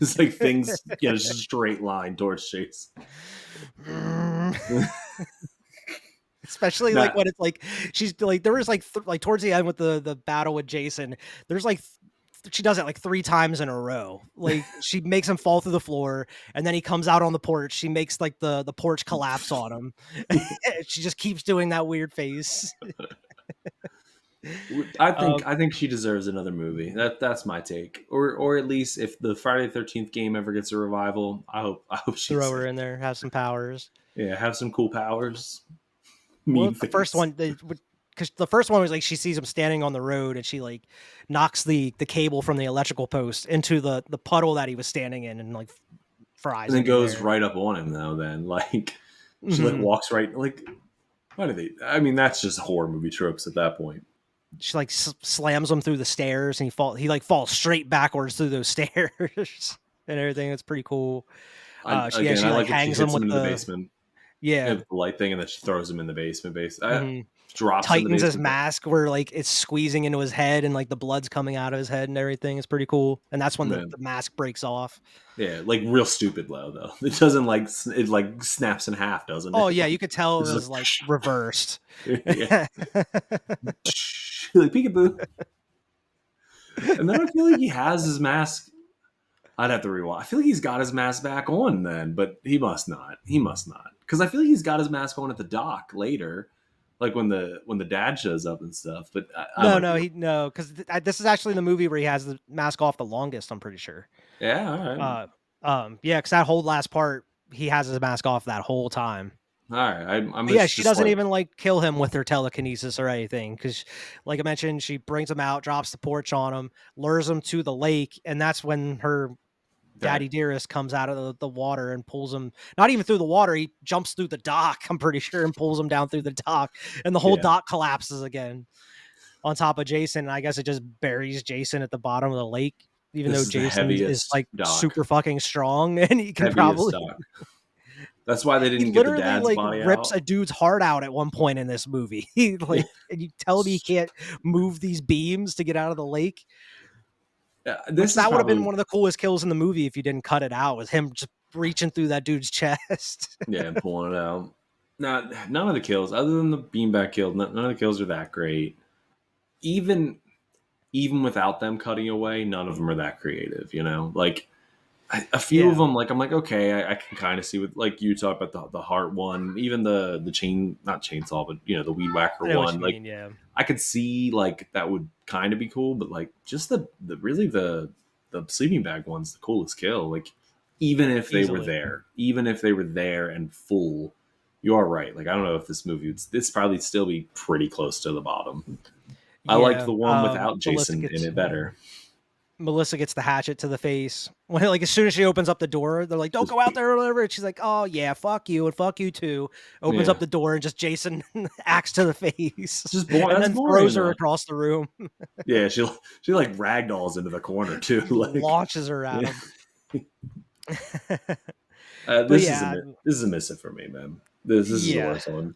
it's like things, just a straight line towards Chase. Especially like That when it's like she's like there was like like towards the end with the battle with Jason, there's like she does it like 3 times in a row. Like she makes him fall through the floor, and then he comes out on the porch. She makes like the porch collapse on him. She just keeps doing that weird face. I Um, think I think she deserves another movie. That's my take. Or at least if the Friday the 13th game ever gets a revival, I hope Throw she's her in there, have some powers. yeah, have some cool powers. Well, Mean the first face. one, because the first one was like she sees him standing on the road, and she like knocks the cable from the electrical post into the puddle that he was standing in, and like And fries then him in goes there. right up on him though, then like she like Mhm. walks right like why do they I mean that's just horror movie tropes at that point. She like slams him through the stairs, and he like falls straight backwards through those stairs and everything. It's pretty cool. I She like like when she hangs him hits him with into the the basement. Yeah, yeah. with the light thing and then she throws him in the basement Mhm. drops in the Tightens his basement. mask where like it's squeezing into his head, and like the blood's coming out of his head and everything. It's pretty cool. And that's when Man. the mask breaks off. Yeah, like real stupid though. It doesn't like it like snaps in half, doesn't Oh it? yeah, you could tell it It's was like reversed. like yeah. Like peekaboo. And then I feel like he has his mask. I'd have to rewatch. I feel like he's got his mask back on then, but he must not. He must not. Because I feel like he's got his mask on at the dock later like when the dad shows up and stuff. But I No, might no, be. no, because this is actually the movie where he has the mask off the longest. I'm pretty sure. Yeah, all right, Uh, yeah, because that whole last part, he has his mask off that whole time. all right. I But yeah, must she just doesn't like even like kill him with her telekinesis or anything. Because, like I mentioned, she brings him out, drops the porch on him, lures him to the lake, and that's when her that. daddy dearest comes out of the water and pulls him. Not even through the water, he jumps through the dock. I'm pretty sure, and pulls him down through the dock, and the whole Yeah, dock collapses again on top of Jason. And I guess it just buries Jason at the bottom of the lake, even this though is the Jason is heaviest like dock, super fucking strong and he can heaviest probably dock. That's why they he didn't get the literally dad's like body rips out. a dude's heart out at one point in this movie. He Yeah, like, and you tell me he can't move these beams to get out of the lake, yeah, which this is that would have been probably one of the coolest kills in the movie if you didn't cut it out, was him just reaching through that dude's chest. yeah, and pulling it out. Not none of the kills, other than the beanbag kill. None of the kills are that great. Even even without them cutting away, none of them are that creative. You know, like a few of Yeah, them, like I'm like, okay, I can kind of see what, like you talk about the heart one, even the chain, not chainsaw, but the weed whacker I know what one. you Like mean. Yeah, I could see like that would kind of be cool, but like just the really the sleeping bag one's the coolest kill. Like even if they were easily. there, even if they were there and full, you are right. Like I don't know if this movie would this probably still be pretty close to the bottom. I liked Yeah, the one without Melissa Jason in gets it better. the hatchet to the face. When like as soon as she opens up the door, they're like, "Don't Just go out there," or whatever. And she's like, "Oh yeah, fuck you and fuck you too." Opens yeah, up the door and just Jason axe to the face, just boring. and That's then boring throws her enough. across the room. Yeah, she like ragdolls into the corner too. He Like launches her at yeah. him. But This is yeah, this is a miss it for me, man. This is the yeah, worst one.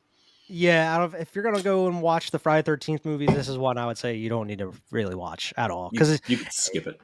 yeah. Out of if you're gonna go and watch the Friday 13th movies, this is one I would say you don't need to really watch at all because You could skip it.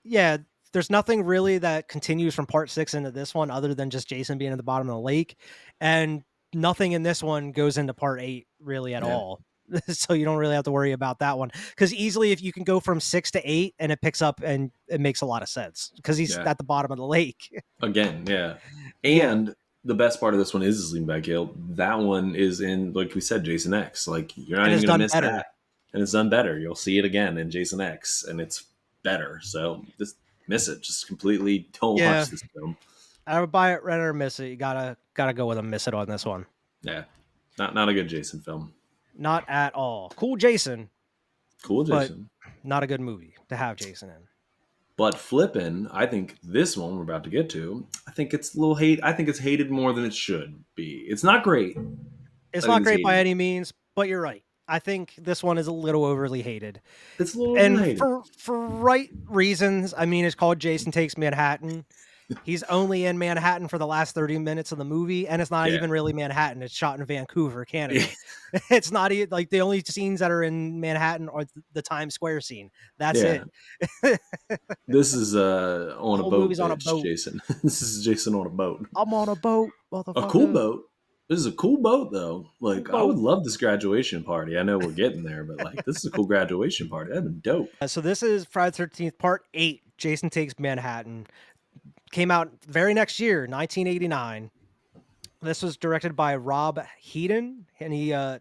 yeah, there's nothing really that continues from part 6 into this one other than just Jason being at the bottom of the lake, and nothing in this one goes into part 8 really at Yeah, all. So you don't really have to worry about that one, because easily if you can go from 6 to 8 and it picks up and it makes a lot of sense because he's yeah. at the bottom of the lake. Again, yeah. Yeah, And the best part of this one is the sleeping bag kill. That one is in, like we said, Jason X. Like you're not and even it's gonna done miss better. that, and it's done better. You'll see it again in Jason X, and it's better. So just miss it. Just completely don't Yeah, watch this film. I would buy it, rent it, or miss it. You gotta go with a miss it on this one. Yeah, not a good Jason film. Not at all. Cool Jason, Cool, but Jason. not a good movie to have Jason in. But flipping, I think this one we're about to get to, I think it's a little hate. I think it's hated more than it should be. It's not great. It's I think not it's great by hated. any means, but you're right. I think this one is a little overly hated, It's a little and overhated. for right reasons. I mean, it's called Jason Takes Manhattan. He's only in Manhattan for the last 30 minutes of the movie, and it's not Yeah. even really Manhattan. It's shot in Vancouver, Canada. It's not like the only scenes that are in Manhattan are the Times Square scene. That's Yeah. it. The This is on a whole boat, movie's on a bitch, boat. Jason. This is Jason on a boat. I'm on a boat, A cool motherfucker. boat. This is a cool boat though. Cool Like I would boat. love this graduation party. I know we're getting there, but like this is a cool graduation party. That'd be dope. So this is Friday the 13th, part 8. Jason Takes Manhattan. Came out very next year, 1989. This was directed by Rob Heaton, and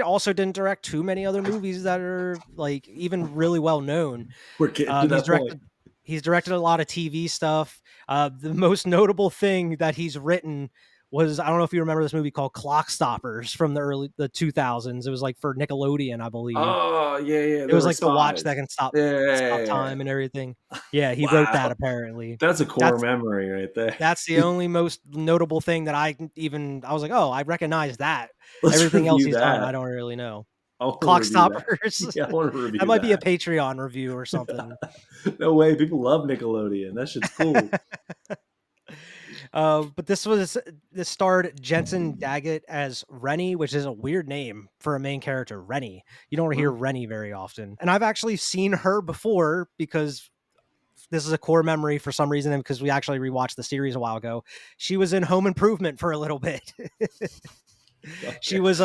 also didn't direct too many other movies that are like even really well known. We're getting to He's that point. directed a lot of TV stuff. The most notable thing that he's written was, I don't know if you remember this movie called Clock Stoppers from the 2000s. It was like for Nickelodeon, I believe. Oh yeah, yeah. It There was were like the watch that spies. can Yeah, yeah, stop yeah, yeah. time and everything. Yeah, he wrote that Wow, apparently. that's a core That's memory right there. that's the only most notable thing that I was like, "Oh, I recognize that." Let's Everything else review he's done, I that. don't really know. I want to Clock review that. Stoppers. Yeah, I want to That review might be a that. Patreon review or something. No way, people love Nickelodeon. That shit's cool. But this starred Jensen Daggett as Rennie, which is a weird name for a main character, Rennie. You don't hear Huh? Rennie very often. And I've actually seen her before because this is a core memory for some reason, and because we actually rewatched the series a while ago. She was in Home Improvement for a little bit. She Okay. was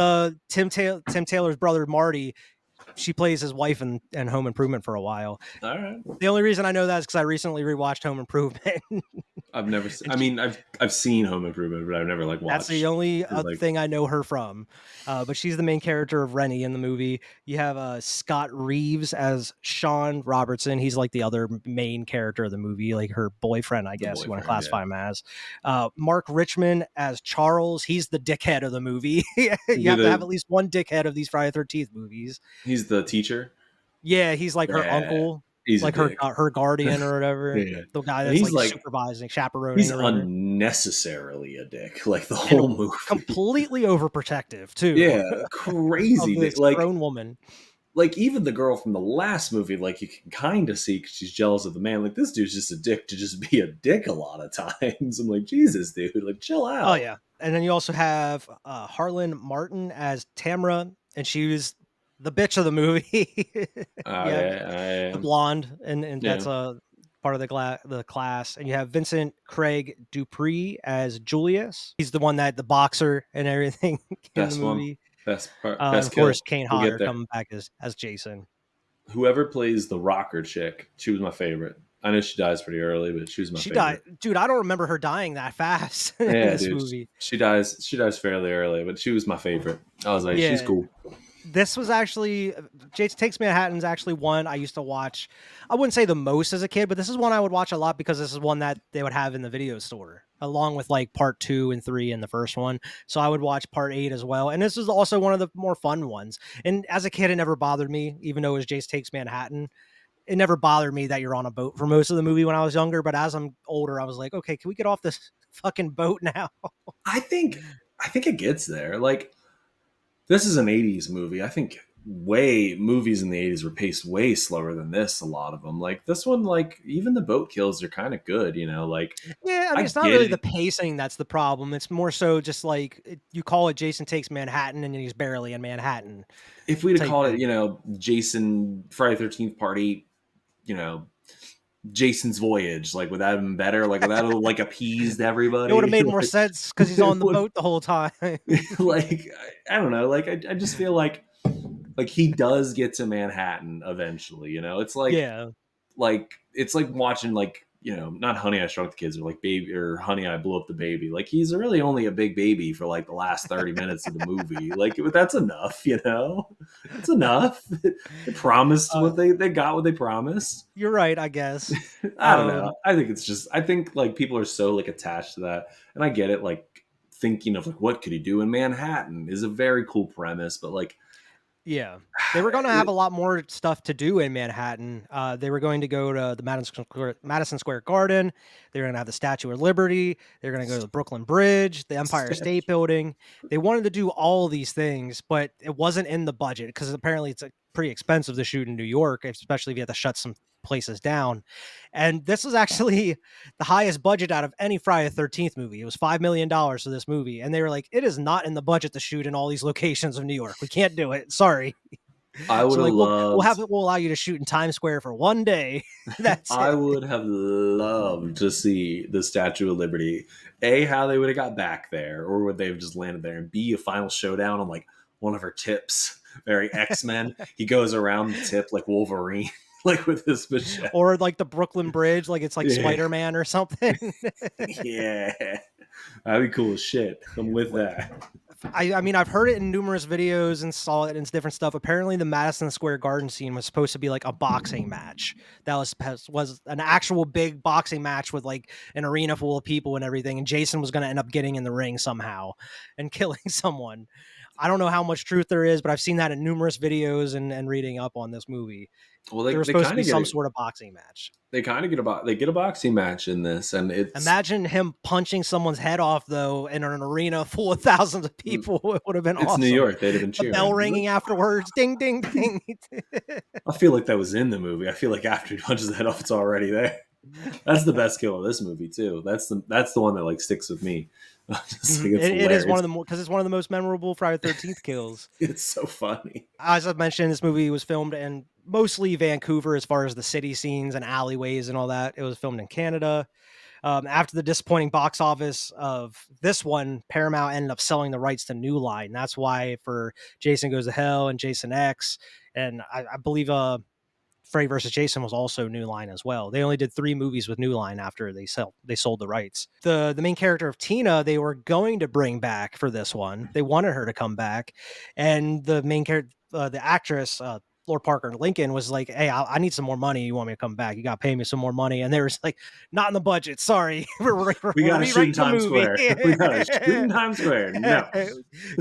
Tim Taylor's brother Marty. She plays his wife in Home Improvement for a while. All right. The only reason I know that is because I recently rewatched Home Improvement. I've never. And I mean, I've seen Home Improvement, but I've never like that's the watched. only Like thing I know her from. But she's the main character of Rennie in the movie. You have Scott Reeves as Sean Robertson. He's like the other main character of the movie, like her boyfriend, I the guess you want to boyfriend. Yeah. classify him as. Mark Richmond as Charles. He's the dickhead of the movie. You The, have to have at the least one dickhead of these Friday the 13th movies. he's the teacher. Yeah, he's like her Yeah, uncle, he's a like her dick. her guardian or whatever. Yeah, The guy and that's like supervising, he's chaperoning or whatever. unnecessarily a dick. Like the And whole movie. completely overprotective too Yeah, of crazy dick. this Like grown woman. even the girl from the last movie, like you can kind of see 'cause she's jealous of the man. Like this dude's just a dick to just be a dick a lot of times. I'm like, Jesus, dude, like chill Oh out. yeah, and then you also have Harlan Martin as Tamra, and she was the bitch of the movie. Oh Yeah, yeah, I the am. blonde, and that's Yeah, a part of the class. And you have Vincent Craig Dupree as Julius. He's the one that the boxer and everything in the best one, movie. best part, And best of course, kill. Kane We'll get Hodder there. coming back as Jason. Whoever plays the rocker chick, she was my favorite. I know she dies pretty early, but she was my She died, favorite. dude. I don't remember her dying that fast in Yeah, this dude, movie. she dies. She dies fairly early, but she was my favorite. I was like, she's Yeah, cool. this was actually Jason Takes Manhattan's actually one I used to watch. I wouldn't say the most as a kid, but this is one I would watch a lot because this is one that they would have in the video store along with like part 2 and 3 in the first one. So I would watch part 8 as well. And this is also one of the more fun ones. And as a kid, it never bothered me, even though it was Jason Takes Manhattan. It never bothered me that you're on a boat for most of the movie when I was younger. But as I'm older, I was like, okay, can we get off this fucking boat now? I think I think it gets there. Like this is an '80s movie. I think way movies in the '80s were paced way slower than this. A lot of them, like this one, like even the boat kills are kind of good. You know, like Yeah, I mean, I it's not get really the it. pacing that's the problem. It's more so just like you call it Jason Takes Manhattan and he's barely in Manhattan If we'd have type called it, thing. you know, Jason Friday 13th Part 8, you know, Jason's Voyage, like would that have been better? Like would that have like appeased It would have everybody? made more sense because he's on It the would boat the whole time. like I don't know. Like I just feel like he does get to Manhattan eventually. You know, Yeah. it's like watching like you know not Honey I Shrunk the Kids or like Baby or Honey I Blew Up the Baby. Like he's really only a big baby for like the last 30 minutes of the movie. Like but that's enough. You know, that's enough. They promised Uh, what they got what they promised. you're right, I guess. I don't know. Um, I think it's just I think like people are so like attached to that, and I get it. Like thinking of like what could he do in Manhattan is a very cool premise, but like Yeah. They were gonna have a lot more stuff to do in Manhattan. They were going to go to the Madison Square Garden. They were gonna have the Statue of Liberty. They were gonna go to the Brooklyn Bridge, the Empire State Building. They wanted to do all these things, but it wasn't in the budget because apparently it's pretty expensive to shoot in New York, especially if you have to shut some places down. And this was actually the highest budget out of any Friday the 13th movie. It was $5 million for this movie. And they were like, it is not in the budget to shoot in all these locations of New York. We can't do it. Sorry. I would So have like loved we'll allow you to shoot in Times Square for one day. That's I it. would have loved to see the Statue of Liberty. A, how they would have got back there, or would they have just landed there? And B, a final showdown on like one of her tips, very X Men. He goes around the tip like Wolverine, like with his machete. Or like the Brooklyn Bridge, like it's like Yeah, Spider-Man or something. yeah, that'd be cool as shit. I'm with that. I mean, I've heard it in numerous videos and saw it in different stuff. Apparently, the Madison Square Garden scene was supposed to be like a boxing match. That was an actual big boxing match with like an arena full of people and everything. And Jason was going to end up getting in the ring somehow and killing someone. I don't know how much truth there is, but I've seen that in numerous videos and reading up on this movie. Well, There was they supposed to kind be of get some it. sort of boxing match. They kind of they get a boxing match in this, and Imagine him punching someone's head off, though, in an arena full of thousands of people. It would have been it's New awesome. York. They'd have been The bell cheering. ringing afterwards. Ding, ding, ding. I feel like that was in the movie. I feel like after he punches the head off, it's already there. That's the best kill of this movie too. That's the one that like sticks with me. Just Mhm. think it's It is one hilarious. of the more because it's one of the most memorable Friday the 13th kills. It's so funny. As I mentioned, this movie was filmed in mostly Vancouver as far as the city scenes and alleyways and all that. It was filmed in Canada. After the disappointing box office of this one, Paramount ended up selling the rights to New Line. That's why for Jason Goes to Hell and Jason X, and I believe Freddy versus Jason was also New Line as well. They only did 3 movies with New Line after they sold the rights. The main character of Tina, they were going to bring back for this one. They wanted her to come back, and the main character, the actress, Lord Parker Lincoln, was like, "Hey, I need some more money. You want me to come back? You got to pay me some more money." And they were like, "Not in the budget. Sorry, We we're got to shoot in rewriting the Times movie." Square. We got to shoot in Times Square. No.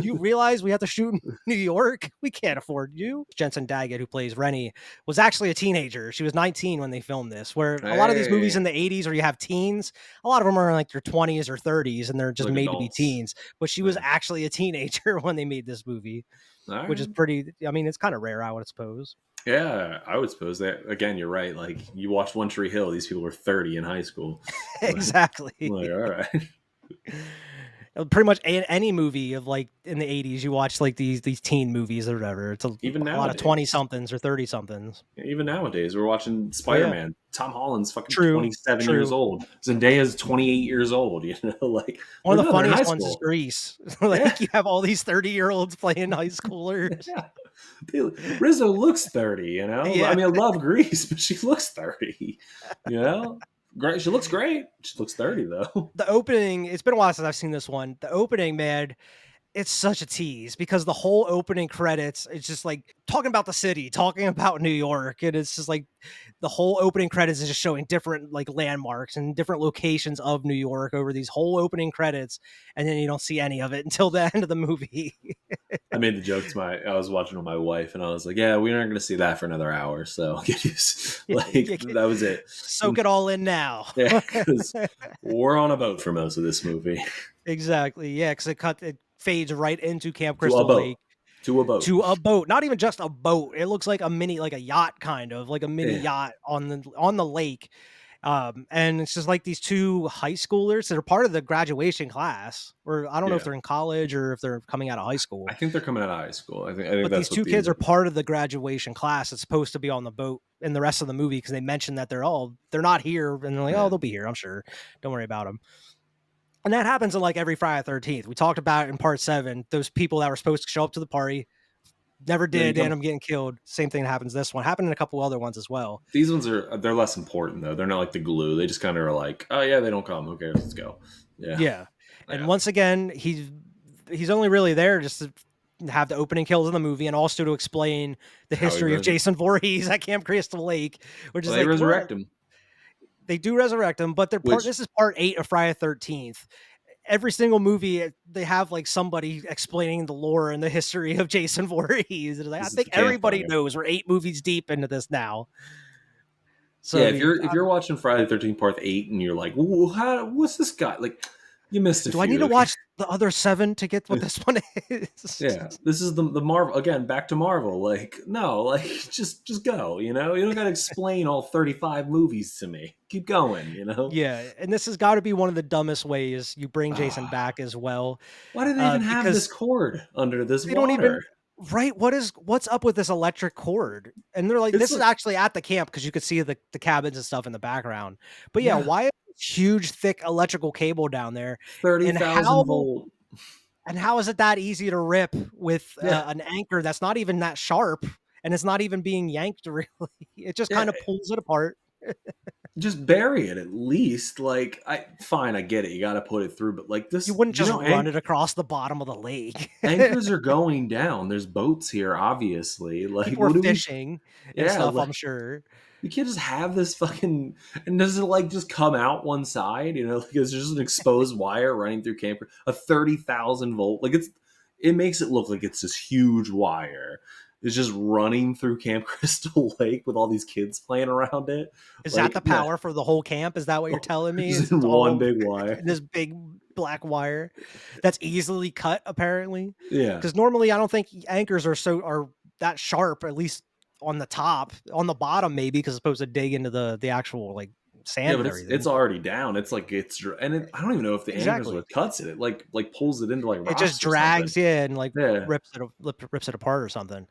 You realize we have to shoot in New York? We can't afford you. Jensen Daggett, who plays Rennie, was actually a teenager. She was 19 when they filmed this. Where a lot of these movies Hey, in the 80s where you have teens, a lot of them are in like their 20s or 30s and they're just like made to be adults. teens. But she was Yeah. actually a teenager when they made this movie, All which is right. pretty, I mean, it's kind of rare, I would suppose. Yeah, I would suppose that. Again, you're right. Like you watch One Tree Hill, these people were 30 in high school. Like Exactly. all right. Pretty much any movie of like in the 80s, you watch like these teen movies or whatever. It's Even a lot of 20 nowadays. somethings or 30 somethings. Even nowadays, we're watching Oh Spider yeah. Man. Tom Holland's fucking True. 27 years True. old. Zendaya's 28 years old. You know, like One they're of the done. They're in high funniest ones is school. Grease. Yeah, Like you have all these 30-year-olds playing high schoolers. yeah. Rizzo looks 30. You know, I Yeah. mean, I love Grease, but she looks 30. You know, great. She looks great. She looks 30 though. The opening, it's been a while since I've seen this one. The opening, man, it's such a tease because the whole opening credits, it's just like talking about the city, talking about New York. And it's just like the whole opening credits is just showing different like landmarks and different locations of New York over these whole opening credits. And then you don't see any of it until the end of the movie. I made the joke to I was watching with my wife, and I was like, "Yeah, we aren't going to see that for another hour, so get used." Like You can that was it. soak it all in now. Yeah, because we're on a boat for most of this movie. Exactly. Yeah, because it fades right into Camp To a Crystal boat. Lake To a boat. to a boat. Not even just a boat. It looks like a mini, like a yacht, kind of like a mini Yeah, yacht on the lake. And it's just like these two high schoolers that are part of the graduation class, or I don't know if yeah. they're in college or if they're coming out of high school. I think they're coming out of high school. I think But these that's what two the kids are part of the graduation class that's supposed to be on the boat in the rest of the movie because they mentioned that they're not here, and they're like, oh, yeah. they'll be here, I'm sure. Don't worry about them. And that happens in like every Friday the 13th. We talked about it in part 7. Those people that were supposed to show up to the party never They didn't did, and come. I'm getting killed. Same thing happens this one. Happened in a couple other ones as well. These ones they're less important though. They're not like the glue. They just kind of are like, oh yeah, they don't come. Who cares? Let's go. Yeah, Yeah. And yeah. once again, he's only really there just to have the opening kills in the movie and also to explain the How he history of res- Jason Voorhees at Camp Crystal Lake, which well, is they like, what? resurrect him, They do resurrect him, but which this is part 8 of Friday the 13th. Every single movie they have like somebody explaining the lore and the history of Jason Voorhees. And like, I this is think the everybody campfire. knows we're 8 movies deep into this now. So Yeah, I mean, if you're watching Friday the 13th Part 8 and you're like, what's this guy like? You missed a do I need few. to Okay, watch the other 7 to get what this one is? yeah, this is the Marvel again. Back to Marvel. Like no, like just go. You know, you don't got to explain all 35 movies to me. Keep going. You know. Yeah, and this has got to be one of the dumbest ways you bring Jason Ah, back as well, why do they even have this because cord under this they don't even water? right. What's up with this electric cord? And they're like, It's this is like actually at the camp because you could see the cabins and stuff in the background. But yeah, yeah, why is this huge thick electrical cable down there? thirty And thousand volt. how is it that easy to rip with Yeah, an anchor that's not even that sharp and it's not even being yanked really? It just yeah. kind of pulls it apart. Just bury it at least. Like I fine, I get it. You got to put it through, but like You this, wouldn't just run it across the bottom of the lake. anchors are going down. There's boats here, obviously. Like, People are what do we? fishing and Yeah, stuff, like I'm sure. you can't just have this fucking. And does it like just come out one side? You know, like it's just an exposed wire running through camper. A 30,000 volt. Like it's. It makes it look like it's this huge wire. It's just running through Camp Crystal Lake with all these kids playing around it. Is that Like, the no, power for the whole camp? Is that what you're telling me? just Is in it's all one over big wire. in this big black wire that's easily cut apparently? Yeah. Because normally I don't think anchors are that sharp, at least on the top. On the bottom, maybe because it's supposed to dig into the actual like Yeah, sand but and it's everything. already down. It's like I don't even know if the anchor's Exactly. what cuts it. It like pulls it into like It just rocks or something. drags yeah and like Yeah, rips it apart or something.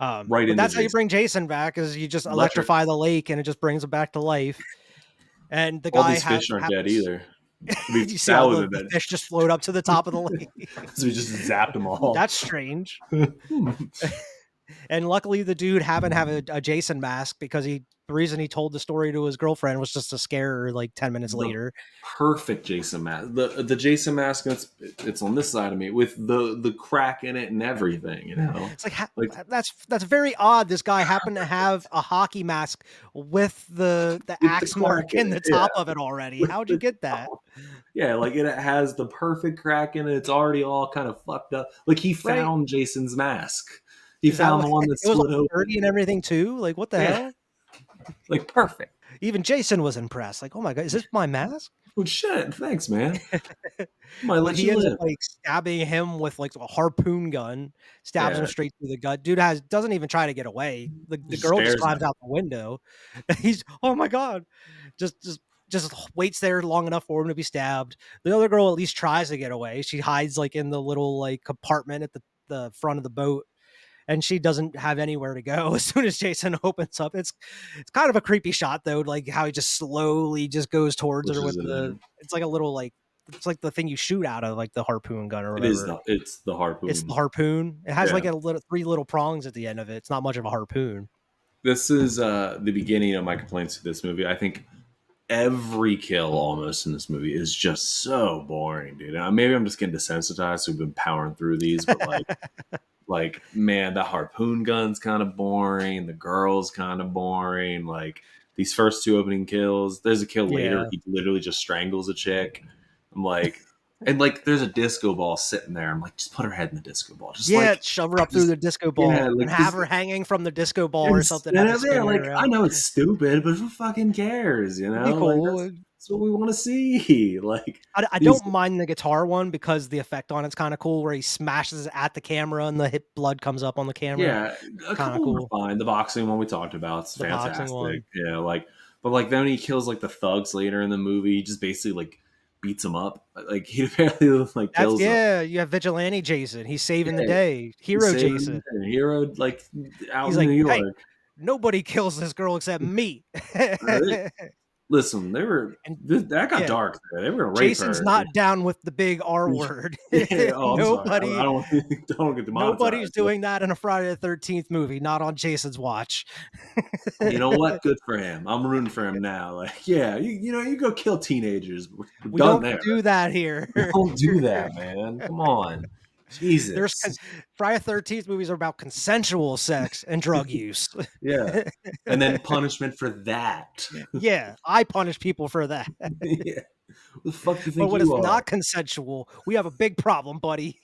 right But into that's how you Jason. bring Jason back is you just Electric. electrify the lake and it just brings him back to life. and the All guy these fish aren't dead happens. either. I mean, You see that all would have the been fish just float up to the top of the lake. so we just zapped them all. That's strange. And luckily, the dude happened to have a Jason mask because the reason he told the story to his girlfriend was just to scare her like 10 minutes The later. perfect Jason mask. The Jason mask it's on this side of me with the crack in it and everything. You know, It's like like that's very odd. This guy happened to have a hockey mask with the with the axe crack mark in in it. the Yeah, top of it already. with How'd you the get that? yeah, like it has the perfect crack in it. It's already all kind of fucked up. Like he Right? found Jason's mask. He Is that found what the one that it was split all open. dirty and everything too? Like what the Yeah, hell? like perfect. Even Jason was impressed. Like, oh my god, is this my mask? Well, shit. Thanks, man. Might But let he you ends up, live. like, stabbing him with, like, a harpoon gun, stabs him Yeah, straight through the gut. Dude has doesn't even try to get away. The just girl just stares climbs at him. out the window. He's, "Oh my god." Just just just waits there long enough for him to be stabbed. The other girl at least tries to get away. She hides, like, in the little, like, compartment at the front of the boat, and she doesn't have anywhere to go as soon as Jason opens up. It's kind of a creepy shot though, like how he just slowly just goes towards her Pushes with it the in. it's like a little like it's like the thing you shoot out of like the harpoon gun or It is whatever. it's the It's the harpoon. harpoon. It has Yeah. like a little three little prongs at the end of it. It's not much of a harpoon. This is the beginning of my complaints to this movie. I think every kill almost in this movie is just so boring, dude. Maybe I'm just getting desensitized. So we've been powering through these, but like man, the harpoon gun's kind of boring. The girl's kind of boring. Like these first two opening kills. There's a kill later. Yeah. He literally just strangles a chick. I'm like, and like there's a disco ball sitting there. I'm like, just put her head in the disco ball. Yeah, shove her up through Just the disco yeah, ball and like have just her hanging from the disco ball or something, instead have it of yeah, spinning like I around. know it's stupid, but who fucking cares? You It'd be know, like cool. that's what we want to see. Like I these, don't mind the guitar one because the effect on it's kind of cool where he smashes at the camera and the hit blood comes up on the camera. yeah, a Kind of couple were cool. fine. The boxing one we talked about, it's The boxing fantastic. one. Yeah, like but like then he kills like the thugs later in the movie. He just basically like beats them up. Like he apparently like That's kills them. yeah, you have vigilante Jason. He's saving the Yeah, day. he's Hero saving Jason. the hero like out He's in New like, "Hey, York. nobody kills this girl except me." Listen, they were And that got yeah, dark there. They were gonna rape Jason's her. not down with the big R word. Yeah. Oh, I'm sorry. I Nobody don't. Don't get nobody's demonetized. But doing that in a Friday the 13th movie, not on Jason's watch. you know what? Good for him. I'm rooting for him now. Like, yeah, you know, you go kill teenagers. We're We done don't there. do that here. Don't do that, man. Come on, There's Jesus. Friday the 13th movies are about consensual sex and drug use. Yeah, and then punishment for that. Yeah, I punish people for that. Yeah, who the fuck do you But think when you it's are? not consensual, we have a big problem, buddy.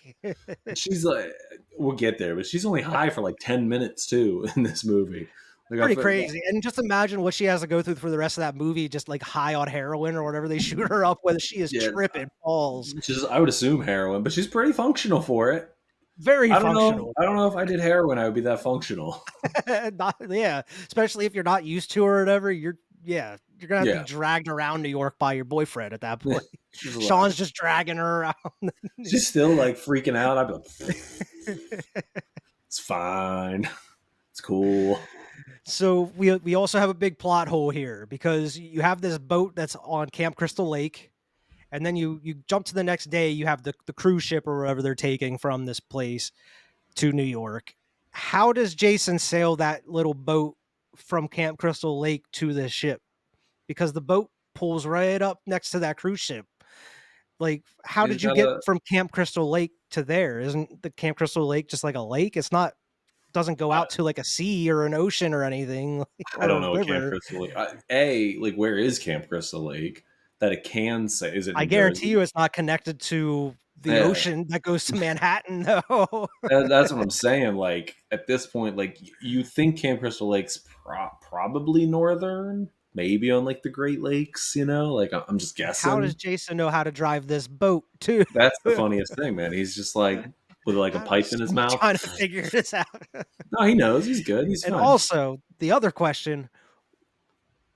She's like, we'll get there, but she's only high for like 10 minutes too in this movie. Like I Pretty feel, crazy. And just imagine what she has to go through for the rest of that movie, just like high on heroin or whatever they shoot her up with. She is yeah, tripping balls. she's I would assume heroin, but she's pretty functional for it. Very I don't know. functional. I don't know if I did heroin, I would be that functional. Not, yeah, especially if you're not used to her or whatever. Yeah, you're gonna have to be Yeah. dragged around New York by your boyfriend at that point. She's alive. Sean's just dragging her around. She's still like freaking out. I'd be like, it's fine. It's cool. So we also have a big plot hole here because you have this boat that's on Camp Crystal Lake, and then you jump to the next day. You have the cruise ship or whatever they're taking from this place to New York. How does Jason sail that little boat from Camp Crystal Lake to this ship? Because the boat pulls right up next to that cruise ship. Like, how She's did you got get a. from Camp Crystal Lake to there? Isn't the Camp Crystal Lake just like a lake? It's not doesn't go I, out to like a sea or an ocean or anything I or a don't know what Camp river. Crystal Lake. Like where is Camp Crystal Lake? That it can say is it I New guarantee Jersey? you it's not connected to the Yeah, ocean that goes to Manhattan, though. that's what I'm saying. Like at this point, like you think Camp Crystal Lake's probably northern, maybe on like the Great Lakes. You know, like I'm just How does guessing. Jason know how to drive this boat, too? That's the funniest thing, man. He's just like with like a pipe in his I'm mouth. trying to figure this out. No, he knows. He's good. He's And fine. also, the other question,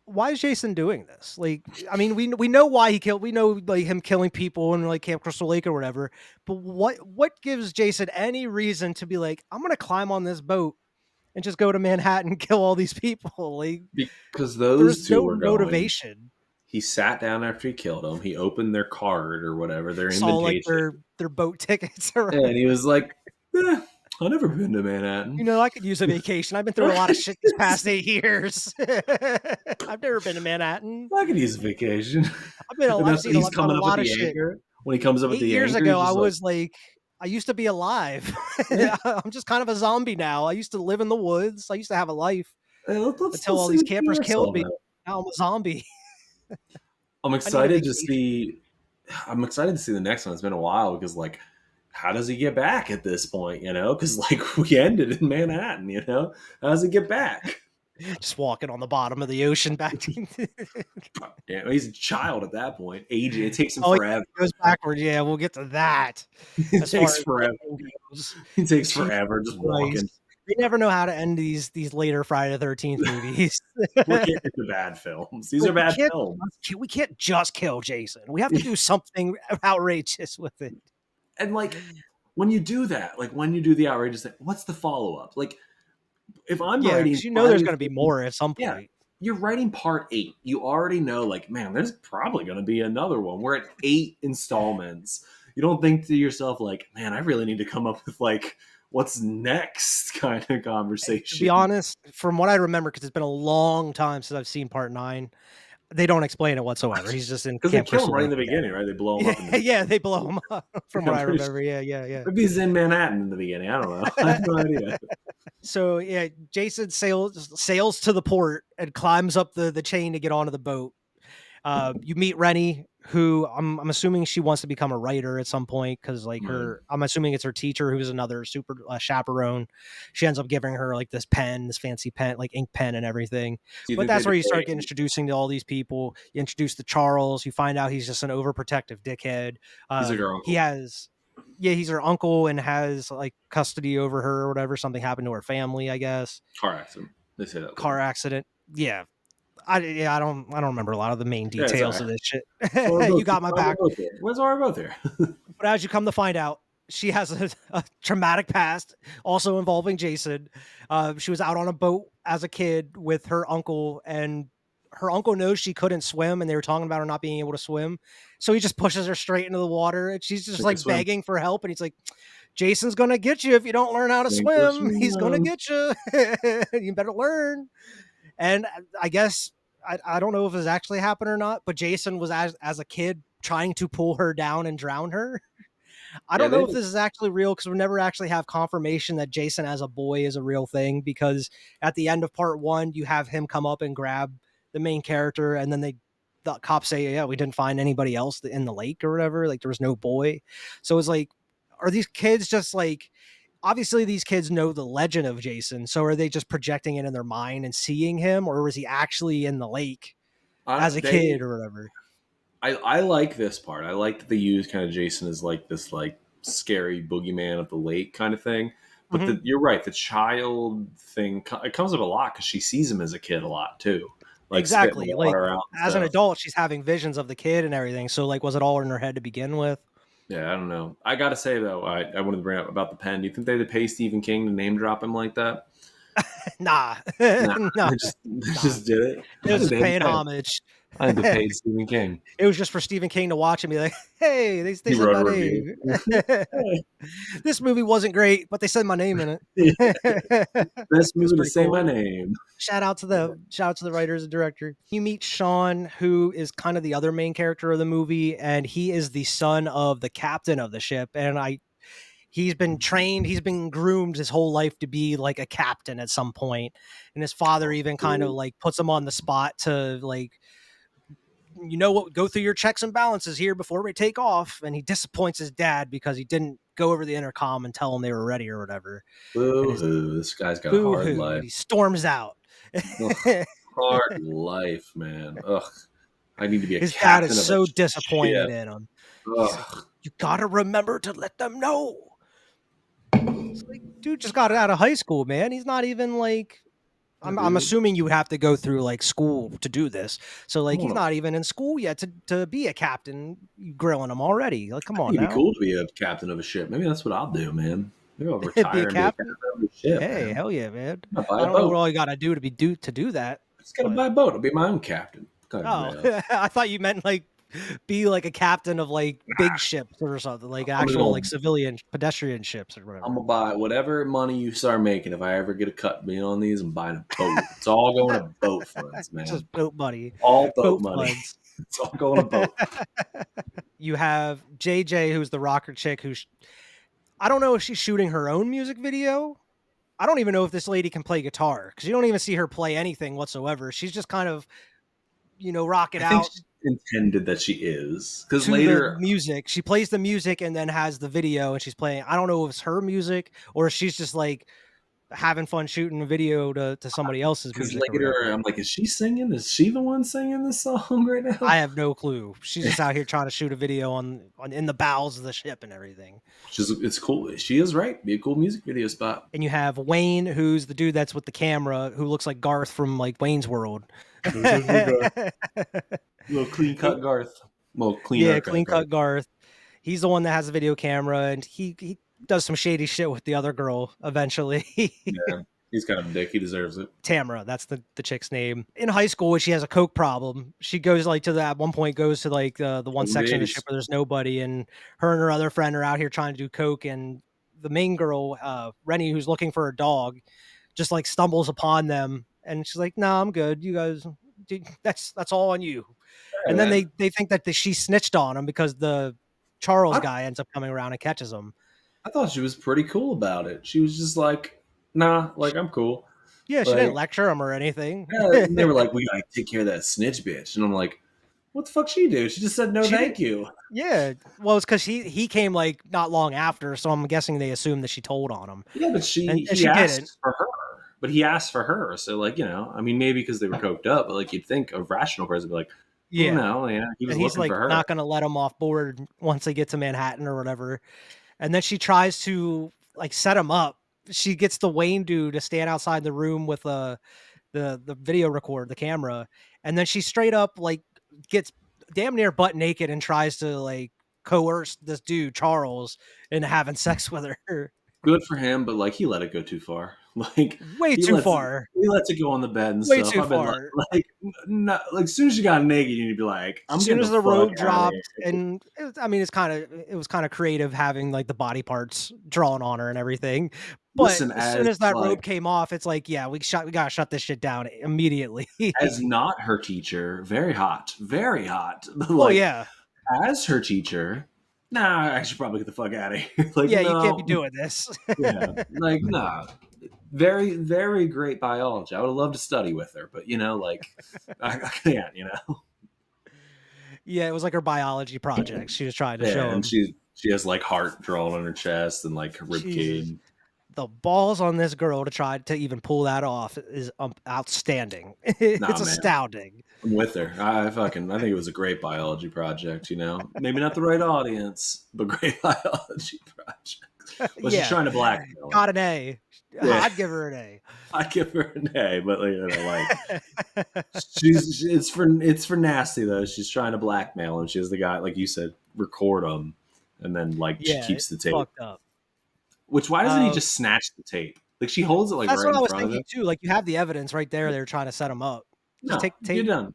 why is Jason doing this? Like, I mean, we know why he killed. We know like him killing people in like Camp Crystal Lake or whatever. But what gives Jason any reason to be like, I'm gonna climb on this boat and just go to Manhattan and kill all these people? Like, Because there's those two no were going. motivation. he sat down after he killed him. He opened their card or whatever, their Saw like invitation, their boat tickets or and he was like, eh, "I've never been to Manhattan." I could use a vacation. I've been through a lot of shit these past 8 years. I've never been to Manhattan. I could use a vacation. And I've that's seen what he's done a coming up with lot of the shit. anchor. When he comes up with 8 the years anchor, ago, he's I just like, was like, I used to be alive. yeah, I'm just kind of a zombie now. I used to live in the woods. I used to have a life until let's all see these what the campers next killed me. one. Now I'm a zombie. I'm I need a excited to vacation. see. I'm excited to see the next one. It's been a while because, like, how does he get back at this point? You know, because like we ended in Manhattan. You know, how does he get back? Just walking on the bottom of the ocean back to Damn, he's a child at that point. Aging, it takes him Oh, yeah, forever. it goes backwards. Yeah, we'll get to that It as far takes as forever. ending goes. It takes Jesus forever just walking. Christ. They never know how to end these later Friday the 13th movies. We're getting into bad films. These Like, are bad films. we can't just kill Jason. We have to do something outrageous with it. And like when you do that, like when you do the outrageous thing, what's the follow up? Like if I'm Yeah, writing because there's Friday gonna the be 13th, more at some yeah, point. you're writing part 8. You already know, like, man, there's probably going to be another one. We're at 8 installments. You don't think to yourself, like, man, I really need to come up with, like, what's next kind of To be conversation. honest, from what I remember, because it's been a long time since I've seen part 9, they don't explain it whatsoever. He's just in Because they Camp kill him Crystal right in Lake the again. beginning, right? They blow him up in the Yeah, yeah, they blow him up from what I'm I pretty remember. sure. Yeah, yeah, yeah. Maybe he's in Manhattan in the beginning. I don't know. I have no idea. So yeah, Jason sails to the port and climbs up the chain to get onto the boat. You meet Rennie, who I'm assuming she wants to become a writer at some point because like Mm. I'm assuming it's her teacher who's another super chaperone. She ends up giving her like this pen, this fancy pen, like ink pen and everything. Do you But think they that's where you debate? start getting introducing to all these people. You introduce to Charles. You find out he's just an overprotective dickhead. He's like her He uncle. has. Yeah, he's her uncle and has like custody over her or whatever. Something happened to her family, I guess. Car accident. They say that Car later. accident. Yeah, I don't remember a lot of the main Yeah, it's all details right. of this shit. That's why we're You both, got my why we're back. both here. That's why we're both here. But as you come to find out, she has a traumatic past, also involving Jason. She was out on a boat as a kid with her uncle, and her uncle knows she couldn't swim, and they were talking about her not being able to swim. So he just pushes her straight into the water, and she's just Sink or like swim. begging for help. And he's like, Jason's gonna get you if you don't learn how to Sink or swim. He's gonna swim. get you. You better learn. And I guess I don't know if this actually happened or not, but Jason was as a kid trying to pull her down and drown her. I Yeah, don't they know if this is actually real because we never actually have confirmation that Jason as a boy is a real thing. Because at the end of part 1, you have him come up and grab the main character, and then the cops say, "Yeah, we didn't find anybody else in the lake or whatever. Like there was no boy." So it's like, are these kids just like? Obviously, these kids know the legend of Jason, so are they just projecting it in their mind and seeing him, or was he actually in the lake as a they kid or whatever? I like this part. I like that they use kind of Jason as like this like scary boogeyman of the lake kind of thing. But Mm-hmm. you're right. The child thing it comes up a lot because she sees him as a kid a lot too, like spitting Exactly. Like water out and as an stuff. adult, she's having visions of the kid and everything. So like, was it all in her head to begin with? Yeah, I don't know. I gotta say though, I wanted to bring up about the pen. Do you think they'd pay Stephen King to name drop him like that? Nah, Nah, no, they nah. just did it. It I was think just they had to paying pay him. homage. I think they It paid Stephen King. was just for Stephen King to watch and be like, "Hey, they He said wrote a my review. name. Hey, This movie wasn't great, but they said my name in it." yeah, It best was movie to pretty say my cool. name. Shout out to the writers and director. You meet Sean, who is kind of the other main character of the movie, and he is the son of the captain of the ship. And he's been trained, he's been groomed his whole life to be like a captain at some point. And his father Oh, even kind of cool. like puts him on the spot to like, what, go through your checks and balances here before we take off. And he disappoints his dad because he didn't go over the intercom and tell him they were ready or whatever. And Boo his hoo. This guy's got a boo hard hoo, and life. he storms out. Ugh, hard life, man. Ugh. I need to be a His dad is captain of a so disappointed ship. in him. He's like, Ugh. you gotta remember to let them know. It's like, dude just got out of high school, man. He's not even like Yeah, I'm dude. assuming you would have to go through like school to do this. So I like he's want to. not even in school yet to be a captain. You grilling him already. Like, come I on think it'd be now. cool to be a captain of a ship. Maybe that's what I'll do, man. Maybe I'll Be a retire and be a captain captain. of a ship, Hey, man. hell yeah, man. I'll buy I a don't know what boat. all you gotta do to do that, I just gotta but buy a boat. I'll be my own captain. Oh, Guardrails. I thought you meant like be like a captain of like big ships or something, like I'm just actual gonna like civilian pedestrian ships or I'm whatever. gonna buy whatever money you start making. If I ever get a cut being on these, I'm buying a boat. It's all going to boat funds, man. Just boat money, All boat boat money. floods. It's all going to boat. You have JJ, who's the rocker chick, I don't know if she's shooting her own music video. I don't even know if this lady can play guitar because you don't even see her play anything whatsoever. She's just kind of, rocking I think out she intended that she is because to the later music. She plays the music and then has the video and she's playing. I don't know if it's her music or if she's just like having fun shooting a video to somebody else's because music or later whatever. I'm like, is she singing? Is she the one singing this song right now? I have no clue. She's just out here trying to shoot a video on in the bowels of the ship and everything. It's cool. She is right. Be a cool music video spot. And you have Wayne, who's the dude that's with the camera, who looks like Garth from like Wayne's World. Little clean cut Garth. Well, cleaner Yeah, cut clean Garth. cut Garth. He's the one that has a video camera, and he does some shady shit with the other girl eventually. Yeah, he's kind of a dick. He deserves it. Tamara, that's the chick's name. In high school, when she has a coke problem, she goes like to that at one point goes to like the one Over the section of the 80s. ship where there's nobody, and her and her other friend are out here trying to do coke, and the main girl, Rennie, who's looking for a dog, just like stumbles upon them, and she's like, "No, I'm good. You guys, dude, that's all on you." Hey, And then man. they think that she snitched on him because the Charles I, guy ends up coming around and catches him. I thought she was pretty cool about it. She was just like, nah, like I'm cool. Yeah, she didn't Like, lecture him or anything. yeah, and they were like, we gotta take care of that snitch bitch. And I'm like, what the fuck she do? She just said no She did. thank you. Yeah, well, it's because he came like not long after, so I'm guessing they assumed that she told on him, Yeah, but and he she didn't. asked for her. But he asked for her. So like, I mean maybe because they were coked up, but like you'd think a rational person would be like, oh Yeah, no, yeah, he was and he's looking like for her. not gonna let him off board once they get to Manhattan or whatever. And then she tries to like set him up. She gets the Wayne dude to stand outside the room with the video record, the camera, and then she straight up like gets damn near butt naked and tries to like coerce this dude Charles into having sex with her. Good for him, but like he let it go too far. Like Way too far. he lets it go on the bed and Way stuff. too I've been far. like not like as soon as you got naked, you'd be like, As I'm soon getting as the the fuck robe out of dropped, here. and I mean, it was kind of creative having like the body parts drawn on her and everything. But Listen, as soon as as that like robe came off, it's like, yeah, we gotta shut this shit down immediately. as not her teacher, very hot, very hot. Oh Like yeah, as her teacher, nah, I should probably get the fuck out of here. Like yeah, you can't be no, doing this. yeah, like nah. Very, very great biology. I would have loved to study with her, but like I can't. Yeah, it was like her biology project. She was trying to Yeah, show and him. she has like heart drawn on her chest and like her rib Jesus, cage. the balls on this girl to try to even pull that off is outstanding. Nah, It's man, astounding. I'm with her. I think it was a great biology project. Maybe not the right audience, but great biology project. Was she Yeah, trying to blackmail him? got an A. Yeah, I'd give her an A. I give her an A, but like it's for nasty though. She's trying to blackmail him. She has the guy, like you said, record him, and then like she Yeah, keeps it's the tape. fucked up. Which why doesn't he Um, just snatch the tape? Like she holds it like that's right what in I was front of thinking him. too. Like you have the evidence right there. They're trying to set him up. Just No, take the you're tape. done.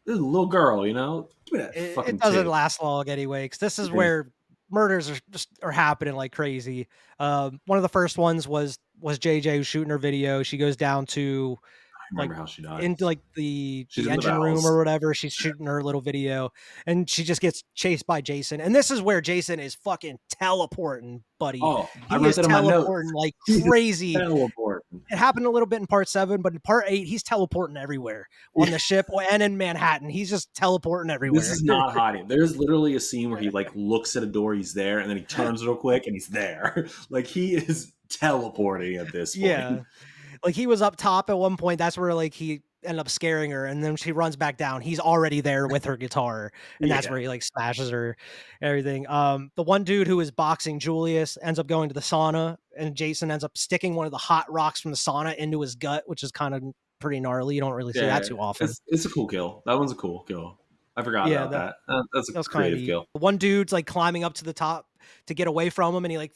This is a little girl, Give me that It fucking doesn't tape. last long anyway, because this is Yeah, where murders are happening like crazy. One of the first ones was JJ who's shooting her video. She goes down to I like remember how she died. into like She's the in the engine room or bowels. whatever. She's shooting her little video, and she just gets chased by Jason. And this is where Jason is fucking teleporting, buddy. Oh, I He wrote is that in my notes. teleporting like He is crazy. teleporting. It happened a little bit in part 7, but in part 8, he's teleporting everywhere on Yeah. the ship and in Manhattan. He's just teleporting This everywhere. is not hiding. There's literally a scene where he like looks at a door, he's there, and then he turns real quick and he's there. Like he is teleporting at this point. Yeah. Like he was up top at one point. That's where like he ended up scaring her, and then she runs back down. He's already there with her guitar, and that's Yeah. where he like smashes her, everything. The one dude who is boxing Julius ends up going to the sauna, and Jason ends up sticking one of the hot rocks from the sauna into his gut, which is kind of pretty gnarly. You don't really see that Yeah. too often. It's a cool kill. That one's a cool kill. I forgot Yeah, about that. That's a that was kind of creative neat. kill. One dude's like climbing up to the top to get away from him, and he like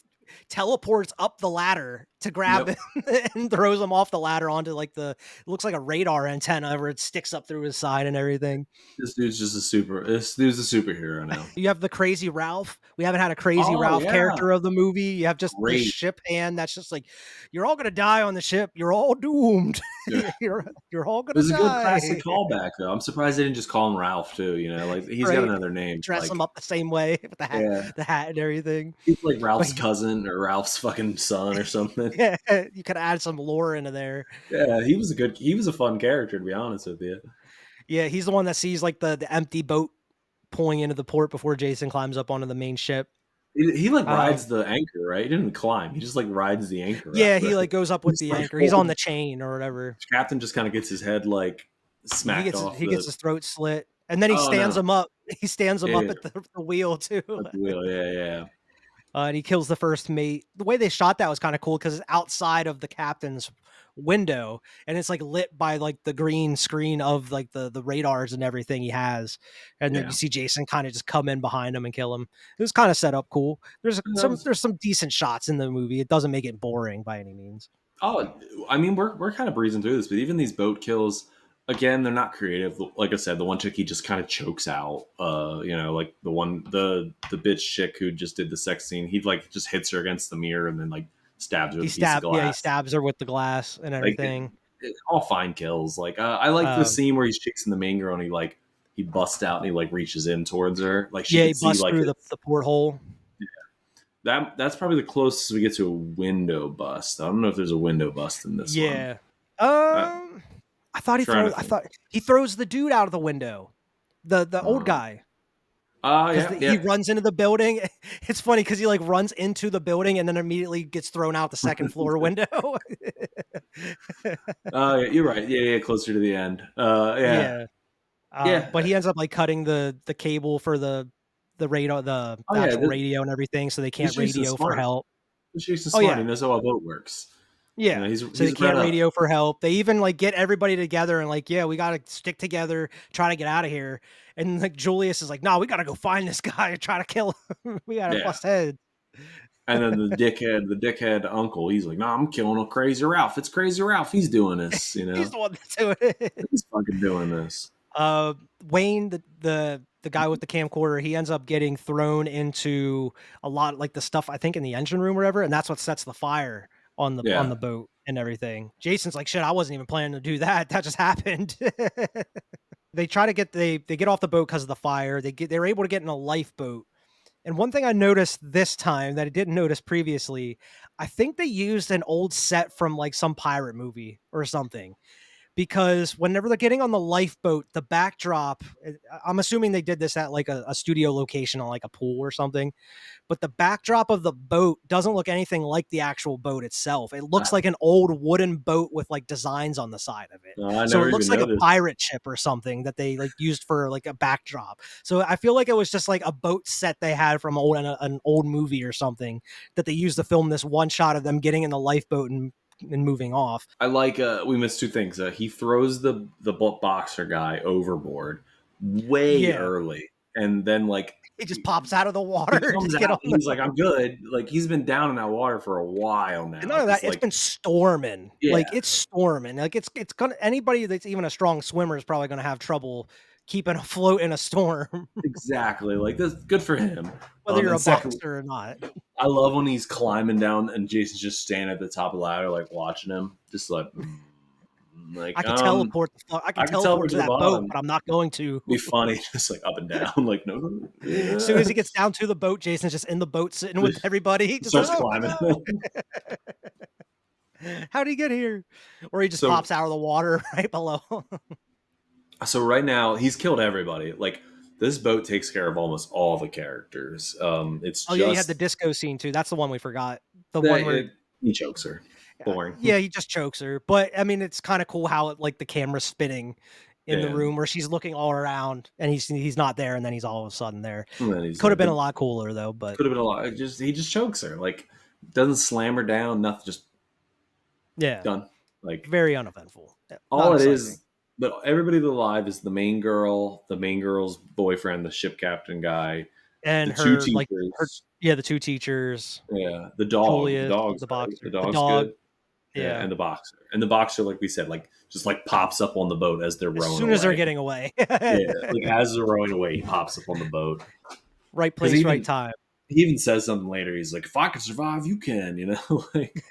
teleports up the ladder to grab Yep. him and throws him off the ladder onto like it looks like a radar antenna where it sticks up through his side and everything. This dude's a superhero now. You have the crazy Ralph. We haven't had a crazy Oh Ralph yeah, character of the movie. You have just the great. ship hand that's just like, you're all gonna die on the ship. You're all doomed. Yeah. You're all It gonna was a good classic die. callback though. I'm surprised they didn't just call him Ralph too. You know, like he's got Right? another name. Dress him Like up the same way with yeah, the hat and everything. he's like But Ralph's cousin or Ralph's fucking son or something. yeah, you could add some lore into there. Yeah, he was a fun character to be honest with you. Yeah, he's the one that sees like the empty boat pulling into the port before Jason climbs up onto the main ship. He like Um, rides the anchor, right? He didn't climb. He just like rides the anchor out. yeah, he like goes up with He's the like anchor. He's on holding. the chain or whatever. Captain just kind of gets his head like smacked off He the. gets his throat slit, and then he Oh stands no! him up. He stands him Yeah, up yeah, at the wheel too, at the wheel. Yeah, yeah, and he kills the first mate. The way they shot that was kind of cool because it's outside of the captain's window, and it's like lit by like the green screen of like the radars and everything he has, and then you yeah. see Jason kind of just come in behind him and kill him. It was kind of set up cool. That was, There's some decent shots in the movie. It doesn't make it boring by any means. oh, I mean, we're kind of breezing through this, but even these boat kills, again, they're not creative. Like I said, the one chick he just kind of chokes out. You know, like the bitch chick who just did the sex scene. He like just hits her against the mirror and then like stabs her with a piece of He glass. stabs her with the glass and Like everything. all fine kills. Like I like the Um, scene where he's chasing the main girl and he busts out and he like reaches in towards her. Like she yeah, he could see busts like through his, the porthole. that's probably the closest we get to a window bust. I don't know if there's a window bust in this one. Yeah. Uh, Trying to I think. thought he throws the dude out of the window. The old Uh, guy. Because yeah, he yeah. runs into the building. It's funny because he like runs into the building and then immediately gets thrown out the second floor window. Yeah, you're right. Yeah, yeah, closer to the end. Yeah, Yeah. yeah. But he ends up like cutting the cable for the radar, Oh the yeah, actual radio and everything, so they this can't Jason's radio for smart. help. This Jason's Oh smart. He yeah. knows how a boat works. You Yeah. know, So they he's read can't up. radio for help. They even like get everybody together and like, yeah, we gotta stick together, try to get out of here. And like Julius is like, no, we gotta go find this guy and try to kill him. We gotta Yeah. bust heads. And then the dickhead uncle, he's like, "No, I'm killing a crazy Ralph. It's crazy Ralph. He's doing this. You He's know, the one that's doing it. he's fucking doing this." Wayne, the guy with the camcorder, he ends up getting thrown into a lot like the stuff I think in the engine room or whatever, and that's what sets the fire on Yeah. the boat and everything. Jason's like, shit, I wasn't even planning to do that. That just happened. They try to get they get off the boat because of the fire. They're able to get in a lifeboat. And one thing I noticed this time that I didn't notice previously, I think they used an old set from like some pirate movie or something because whenever they're getting on the lifeboat, the backdrop, I'm assuming they did this at like a studio location on like a pool or something, but the backdrop of the boat doesn't look anything like the actual boat itself. It looks like an old wooden boat with like designs on the side of it. I So never it looks even like a noticed. pirate ship or something that they like used for like a backdrop. So I feel like it was just like a boat set they had from an old movie or something that they used to film this one shot of them getting in the lifeboat and moving off. I like. We missed two things. He throws the boxer guy overboard way Yeah. early, and then like It just pops out of the he water comes to get out on and the. he's like, "I'm good." Like he's been down in that water for a while And now. none of Because that. It's like, been storming. yeah, Like it's storming. Like it's gonna anybody that's even a strong swimmer is probably gonna have trouble keeping afloat in a storm, exactly. Like that's good for him. whether you're And a second, boxer or not. I love when he's climbing down and Jason's just standing at the top of the ladder, like watching him, just like, like I could I can teleport teleport to to the that boat, bottom. but I'm not going to. Be funny, just like up and down, like no, As soon as yeah. he gets down to the boat, Jason's just in the boat sitting with everybody. Just like, Starts oh climbing. no, how'd he get here? Or he just so pops out of the water right below. so right now he's killed everybody. Like this boat takes care of almost all the characters. It's Oh yeah, you had the just disco scene too. That's the one we forgot. The that one where he chokes her. Boring. yeah, he just chokes her. But I mean, it's kind of cool how it, like the camera's spinning in the Yeah, room where she's looking all around and he's not there, and then he's all of a sudden there. and then he's Could there. have been a But lot cooler though, but could have been a lot. He just chokes her. Like doesn't slam her down. Nothing. Just yeah, done. Like very uneventful. Yeah, not all it exciting. is. But everybody alive is the main girl, the main girl's boyfriend, the ship captain guy, And the two her like her teachers. Yeah, the two teachers, Yeah, the Julius, dogs, the right? The boxer, the dog's dog. good. Yeah, Yeah, and the boxer, like we said, like just like pops up on the boat as they're as rowing soon as they're away. getting away. Yeah, like as they're rowing away, he pops up on the boat Right because place, right time. he even says something later. He's like, "If I can survive, you can." You know, like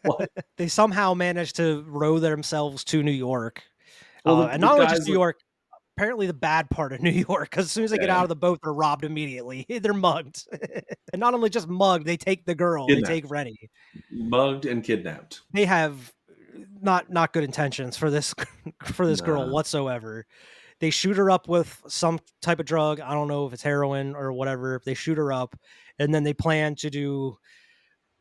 what? They somehow managed to row themselves to New York, Well, and the not only just guy's New like, York. Apparently, the bad part of New York, because as soon as they get out yeah, of the boat, they're robbed immediately. They're mugged, and not only just mugged, they take the girl. They take kidnapped, Rennie. mugged, and kidnapped. They have not good intentions for this for this girl Nah, whatsoever. They shoot her up with some type of drug. I don't know if it's heroin or whatever. They shoot her up, and then they plan to do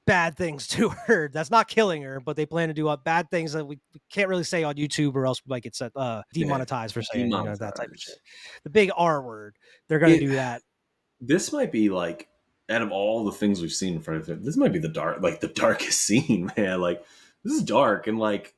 bad things to her. That's not killing her, but they plan to do bad things that we can't really say on YouTube, or else we might get set yeah, demonetized for saying that type of shit. demonetized. The big R word. They're gonna It do that. this might be like out of all the things we've seen in front of it, this might be the darkest scene, man. Like this is dark, and like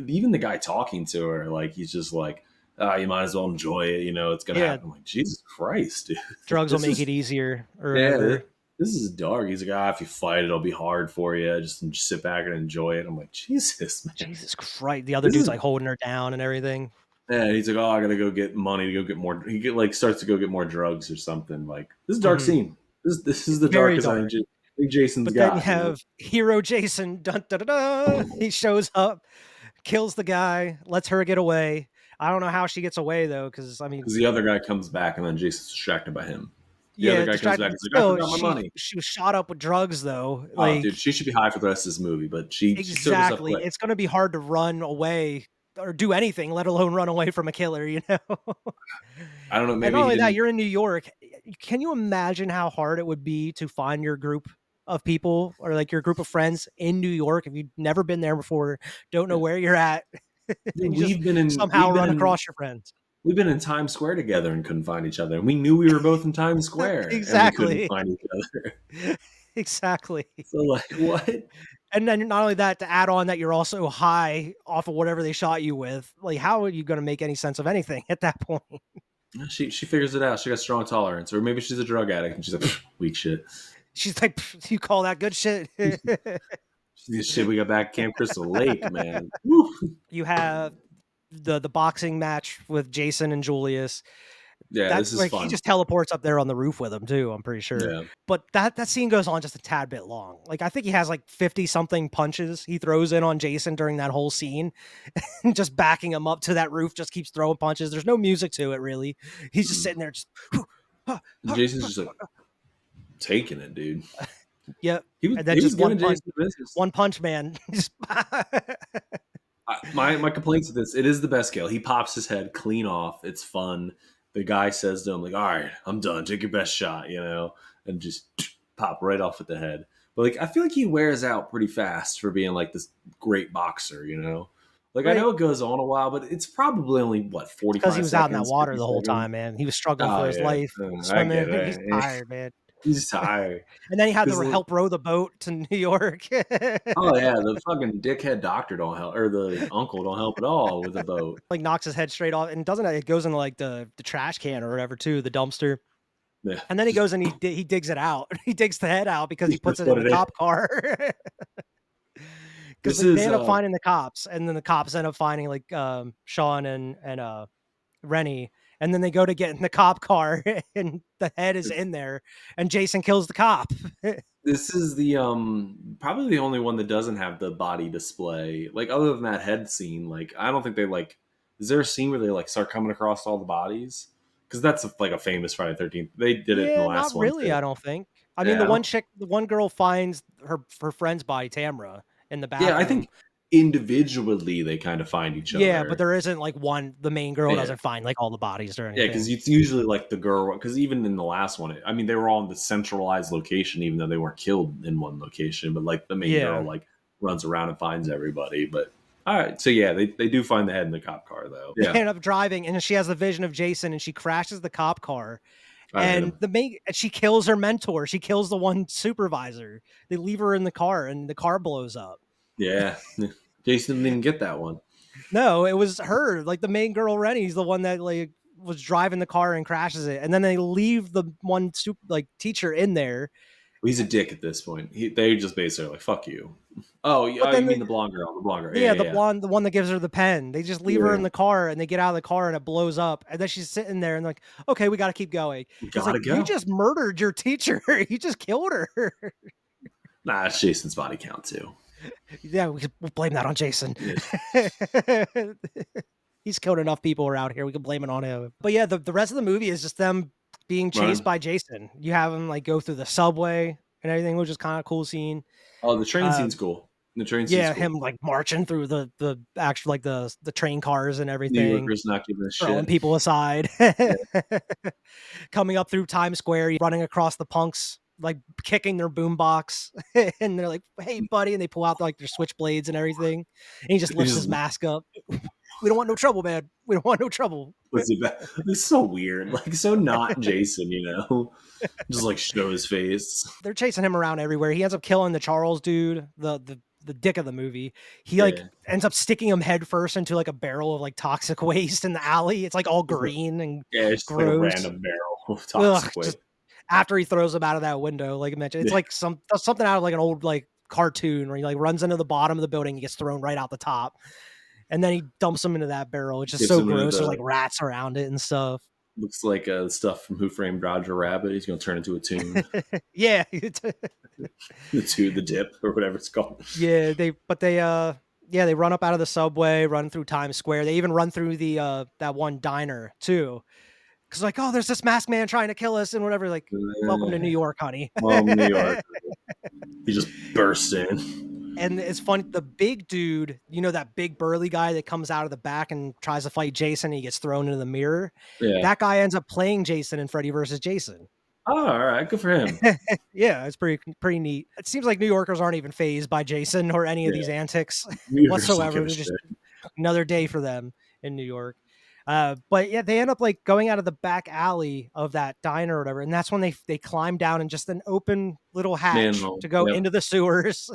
even the guy talking to her, like he's just like, ah, you might as well enjoy it. You know, it's gonna Yeah, happen. I'm like Jesus Christ, dude, drugs will this make is it easier or yeah, whatever. this is dark. He's like, ah, if you fight, it'll be hard for you. Just sit back and enjoy it. I'm like, Jesus, man, Jesus Christ. The other this dude's is. like holding her down and everything. Yeah, he's like, oh, I gotta go get money to go get more. Like starts to go get more drugs or something. Like this is a dark Hmm. scene. This is It's the very darkest dark. think Jason's But then you got. You know, have hero Jason. Dun, dun, dun, dun, he shows up, kills the guy, lets her get away. I don't know how she gets away though, because I mean, because the other guy comes back and then Jason's distracted by him. The other yeah, guy comes distracted, back. but He's like, I still, forgot my money. she was shot up with drugs though. Oh, Like dude, she should be high for the rest of this movie, but she sobers up exactly, quick. it's gonna be hard to run away or do anything, let alone run away from a killer. You know. I don't know. And not Maybe he only that, didn't. you're in New York. Can you imagine how hard it would be to find your group of people or like your group of friends in New York if you've never been there before, don't know where you're at, Dude, and you just somehow run across your friends? we've been in Times Square together and couldn't find each other, and we knew we were both in Times Square and we couldn't Exactly. find each other. Exactly. So like, what? And then not only that, to add on that you're also high off of whatever they shot you with, like how are you going to make any sense of anything at that point? She figures it out. She got strong tolerance, or maybe she's a drug addict and she's like, weak shit. She's like, you call that good shit? This shit we got back at Camp Crystal Lake, man. Woo. You have the boxing match with Jason and Julius. Yeah, That this is like he fun. just teleports up there on the roof with him too, I'm pretty sure. Yeah. But that scene goes on just a tad bit long. Like I think he has like 50 something punches he throws in on Jason during that whole scene. And just backing him up to that roof, just keeps throwing punches. There's no music to it really. He's just Mm. sitting there just And Jason's just like taking it, dude. yeah. And then He was just giving Jason the business. one punch man. Just My complaints with this, it is the best kill. He pops his head clean off. It's fun. The guy says to him, like, all right, I'm done. Take your best shot, you know, and just pop right off with the head. But like I feel like he wears out pretty fast for being like this great boxer, you know? Like I Right. know it goes on a while, but it's probably only what, It's because he 45 was out in that seconds, water 50 the whole seconds. time, man. He was struggling Oh for his yeah. life, I get swimming. He's it. tired, man. He's tired. And then he had Because to help row the boat to New York. oh yeah, the fucking dickhead doctor don't help, or the uncle don't help at all with the boat. Like knocks his head straight off, and doesn't it goes into like the trash can or whatever too, the dumpster. Yeah, And then he just goes and he digs it out. He digs the head out because he just puts puts it in what the it is. cop car. Because This they is end up finding the cops, and then the cops end up finding like Sean and Rennie, and then they go to get in the cop car, and the head is in there, and Jason kills the cop. this is the probably the only one that doesn't have the body display. Like other than that head scene, like I don't think they like. Is there a scene where they like start coming across all the bodies? Because that's like a famous Friday 13th. They did it in the Yeah, last not one really. too. I don't think. I mean, Yeah, the one girl finds her friend's body, Tamra, in the yeah. I bathroom. think individually they kind of find each Yeah, but other. there isn't like one. The main girl Yeah, doesn't find like all the bodies or yeah, because anything. it's usually like the girl. Because even in the last one, I mean, they were all in the centralized location, even though they weren't killed in one location. But like the main girl, Yeah, like runs around and finds everybody. But all right, so yeah, they do find the head in the cop car though. they Yeah, end up driving, and she has the vision of Jason, and she crashes the cop car, try to hit and him. she kills her mentor. She kills the one supervisor. They leave her in the car, and the car blows up. Yeah, Jason didn't even get that one. No, it was her. Like the main girl, Rennie's the one that like was driving the car and crashes it, and then they leave the one like teacher in there, He's a dick at this point. They just basically are like, "Fuck you." Oh, But you then mean the blonde girl? The blonde girl. Yeah, yeah, yeah, the yeah. blonde, the one that gives her the pen. They just leave her Yeah. in the car and they get out of the car and it blows up. And then she's sitting there and like, okay, we got to keep going. We It's like, gotta you go. just murdered your teacher. You just killed her. Nah, it's Jason's body count too. Yeah, we'll blame that on Jason. Yeah. He's killed enough people around here. We can blame it on him. But yeah, the rest of the movie is just them being chased Running. by Jason. You have him like go through the subway and everything, which is kind of cool scene. Oh, the train Uh, scene's cool. The train scene's yeah, cool. him like marching through the actual like the train cars and New everything, Yorkers not giving a throwing shit. people aside. Yeah. Coming up through Times Square, running across the punks, like kicking their boombox, and they're like, "Hey, buddy!" And they pull out like their switchblades and everything, and he just He lifts just his mask up. We don't want no trouble, man. We don't want no trouble. was it back. It's so weird. Like so not Jason, Just like show his face. They're chasing him around everywhere. He ends up killing the Charles dude, the dick of the movie. He like Yeah. ends up sticking him head first into like a barrel of like toxic waste in the alley. It's like all green and Yeah, it's just like a gross. random barrel of Ugh, toxic waste. just after he throws him out of that window, like I mentioned, it's Yeah. like something out of like an old like cartoon where he like runs into the bottom of the building, he gets thrown right out the top, and then he dumps him into that barrel. It's just Gives so him gross. There's the like rats around it and stuff. looks like stuff from Who Framed Roger Rabbit. He's gonna turn into a tune. Yeah, The dip or whatever it's called. yeah. They run up out of the subway, run through Times Square. They even run through the that one diner too, because like, oh, there's this masked man trying to kill us and whatever. Like, welcome to New York, honey. Well, New York. He just bursts in. And it's funny, the big dude, that big burly guy that comes out of the back and tries to fight Jason, he gets thrown into the mirror. Yeah. That guy ends up playing Jason in Freddy versus Jason. Oh, all right. Good for him. Yeah, it's pretty neat. It seems like New Yorkers aren't even phased by Jason or any of Yeah. these antics New Yorkers don't whatsoever. give a They're just shit. another day for them in New York. But yeah, they end up like going out of the back alley of that diner or whatever, and that's when they climb down in just an open little hatch Manhole. to go Yep. into the sewers.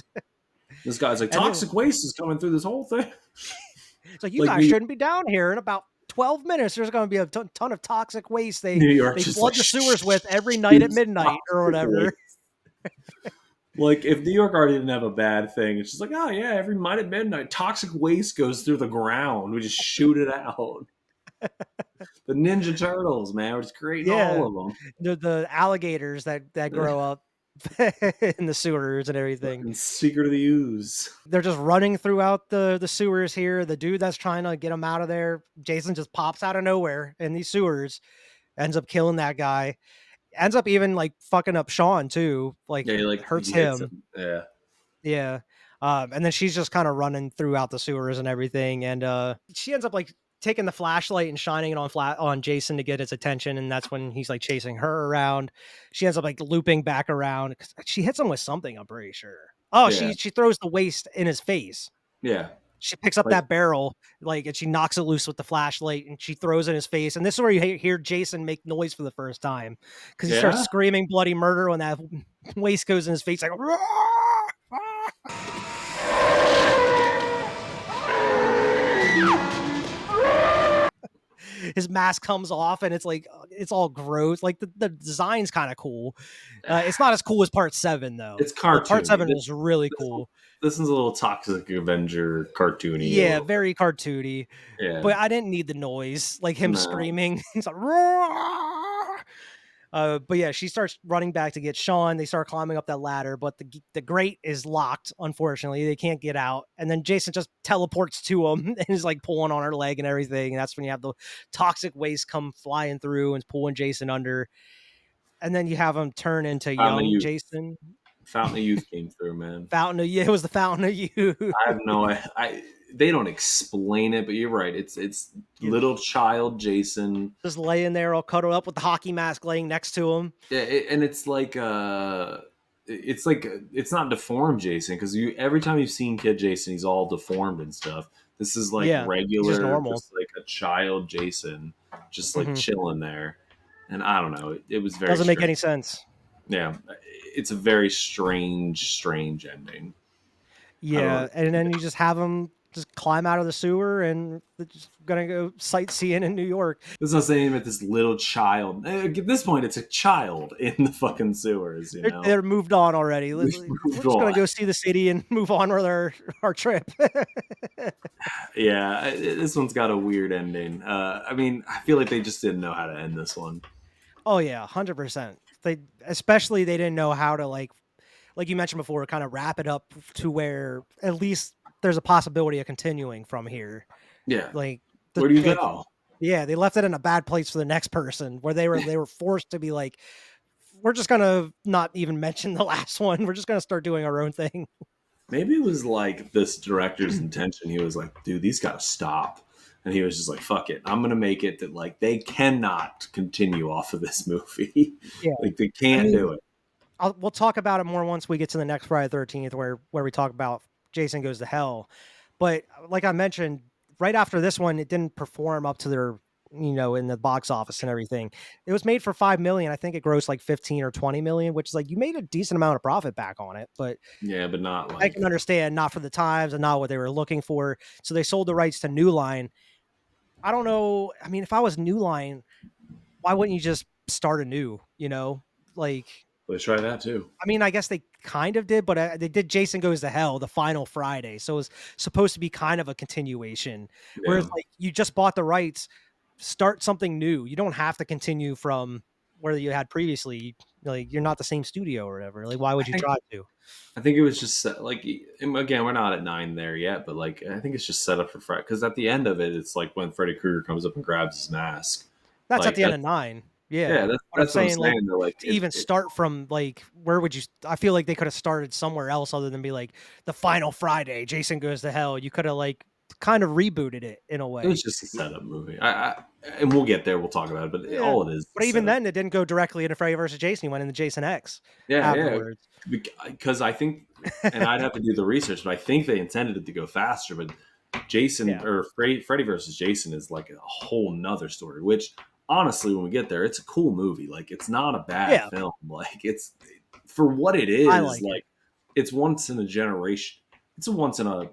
This guy's like, And then toxic waste is coming through this whole thing. it's like, you Like guys New, shouldn't be down here. In about 12 minutes, there's going to be a ton of toxic waste New York they just flood like the sewers with every night at midnight or whatever. Like if New York already didn't have a bad thing, it's just like, oh yeah, every night at midnight, toxic waste goes through the ground. We just shoot it out. The Ninja Turtles, man, we're just creating Yeah, all of them. the alligators that grow up in the sewers and everything. Fucking Secret of the Ooze. They're just running throughout the sewers here. The dude that's trying to get them out of there, Jason, just pops out of nowhere in these sewers, ends up killing that guy. Ends up even like fucking up Sean too, like Yeah, hurts he hits him. him. Yeah. Yeah. And then she's just kind of running throughout the sewers and everything. And she ends up like taking the flashlight and shining it on Jason to get his attention. And that's when he's like chasing her around. She ends up like looping back around. She hits him with something, I'm pretty sure. Oh, Yeah. she throws the waste in his face. Yeah. She picks up Like that barrel, like, and she knocks it loose with the flashlight, and she throws it in his face. And this is where you hear Jason make noise for the first time, because he starts yeah. screaming bloody murder when that waste goes in his face, like. His mask comes off and it's like it's all gross. Like the design's kind of cool. It's not as cool as part 7 though. It's But part cartoony. 7 was really cool. This is a little Toxic Avenger cartoony. Yeah, very cartoony. Yeah. But I didn't need the noise, like him No. screaming. He's like, "Roar!" But yeah, she starts running back to get Sean. They start climbing up that ladder, but the grate is locked. Unfortunately, they can't get out. And then Jason just teleports to him and is like pulling on her leg and everything. And that's when you have the toxic waste come flying through and pulling Jason under. And then you have him turn into young Jason. Fountain of Youth came through, man. It was the Fountain of Youth. I have no they don't explain it, but you're right. It's little child Jason just laying there all cuddled up with the hockey mask laying next to him. Yeah, and it's like it's not deformed Jason, because every time you've seen Kid Jason, he's all deformed and stuff. This is like regular, just normal, just like a child Jason, just like chilling there. And I don't know, it was very doesn't strange. make any sense. Yeah, it's a very strange ending. Yeah, and then you just have him just climb out of the sewer and they're just gonna go sightseeing in New York. This is not saying that this little child. At this point, it's a child in the fucking sewers. You know, They're moved on already. we've We're moved just gonna on. go see the city and move on with our trip. Yeah, this one's got a weird ending. I mean, I feel like they just didn't know how to end this one. Oh yeah, 100%. They didn't know how to like you mentioned before, kind of wrap it up to where at least there's a possibility of continuing from here. Yeah, Like where do you like go? yeah, they left it in a bad place for the next person where they were forced to be like, we're just gonna not even mention the last one. We're just gonna start doing our own thing. Maybe it was like this director's intention. He was like, dude, these gotta stop. And he was just like, fuck it. I'm gonna make it that like they cannot continue off of this movie. Yeah, Like they I can't mean, do it. we'll talk about it more once we get to the next Friday 13th, where we talk about Jason Goes to Hell. But like I mentioned, right after this one, it didn't perform up to their in the box office and everything. It was made for 5 million. I think it grossed like 15 or 20 million, which is like you made a decent amount of profit back on it. But Yeah, but not I can like understand not for the times and not what they were looking for. So they sold the rights to New Line. I don't know. I mean, if I was New Line, why wouldn't you just start anew? Like let's try that too. I mean, I guess they kind of did, but they did Jason Goes to Hell, the final Friday. So it was supposed to be kind of a continuation. Whereas, Yeah. like, you just bought the rights, start something new. You don't have to continue from where you had previously. Like, you're not the same studio or whatever. Like, why I would you think try to? I think it was just like again, we're not at 9 there yet, but like I think it's just set up for Fred because at the end of it, it's like when Freddy Krueger comes up and grabs his mask. That's at Like the end that's of nine. yeah, Yeah. But I'm that's what I'm saying, like, saying. They're like to even start from, like, where would you? I feel like they could have started somewhere else other than be like the final Friday, Jason Goes to Hell. You could have, like, kind of rebooted it in a it was way. just a setup movie. And we'll get there. We'll talk about it, but Yeah. all it is But a even setup. then, it didn't go directly into Freddy versus Jason. He went into Jason X Yeah, yeah. afterwards. Because I think, and I'd have to do the research, but I think they intended it to go faster. But Jason Yeah. or Freddy versus Jason is like a whole nother story. Which honestly, when we get there, it's a cool movie. Like it's not a bad Yeah. film. Like it's for what it I is. like it. Like it's once in a generation. It's a once in a.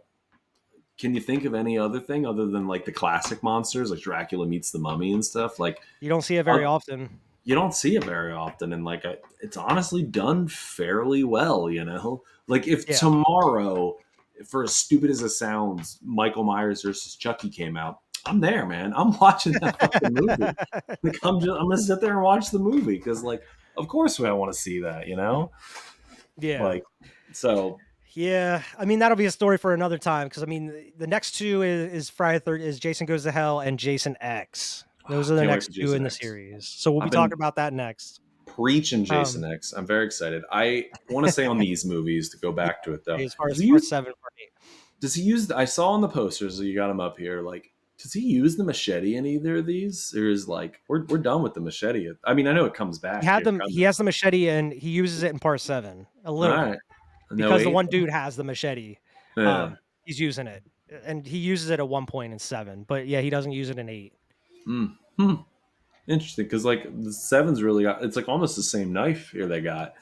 Can you think of any other thing other than like the classic monsters, like Dracula meets the Mummy and stuff? Like You don't see it uh, very often. you don't see it very often, and like it's honestly done fairly well. Like if Yeah. tomorrow, for as stupid as it sounds, Michael Myers versus Chucky came out, I'm there, man. I'm watching that fucking movie. Like I'm gonna sit there and watch the movie because like of course I want to see that. Yeah. Like so Yeah. I mean, that'll be a story for another time because I mean, the next two is Friday third is Jason Goes to Hell and Jason X. Those are the can't wait for next two Jason in the X. series. So we'll be I've talking been about that next. preaching Jason Um, X. I'm very excited. I want to say on these movies to go yeah, back to it though. as far Does as he part use seven, part eight. Does he use? I saw on the posters that you got him up here. Like, does he use the machete in either of these, or is like we're done with the machete? I mean, I know it comes He back had here. them. He has the machete and he uses it in part seven a All little bit right, no because the eight. one dude has the machete. Yeah. He's using it and he uses it at one point in seven, but yeah, he doesn't use it in eight. Mm. Hmm. Interesting, because like the seven's really got. It's like almost the same knife here they got.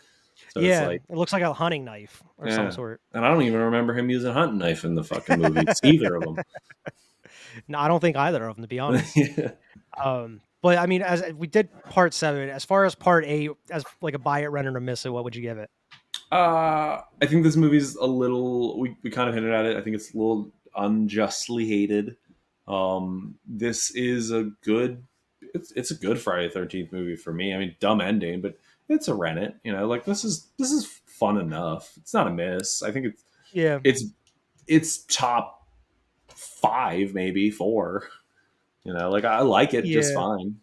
So it's Yeah, like it looks like a hunting knife or some yeah, sort. and I don't even remember him using a hunting knife in the fucking movies, either of them. No, I don't think either of them, to be honest. But I mean, as we did part seven, as far as part eight, as like a buy it, rent it, or miss it, what would you give it? I think this movie's a little. We kind of hinted at it. I think it's a little unjustly hated. This is a good. It's a good Friday the 13th movie for me. I mean, dumb ending, but it's a rent it. Like this is fun enough. It's not a miss. I think Yeah, it's it's top five, maybe four. Like I like it just yeah, fine.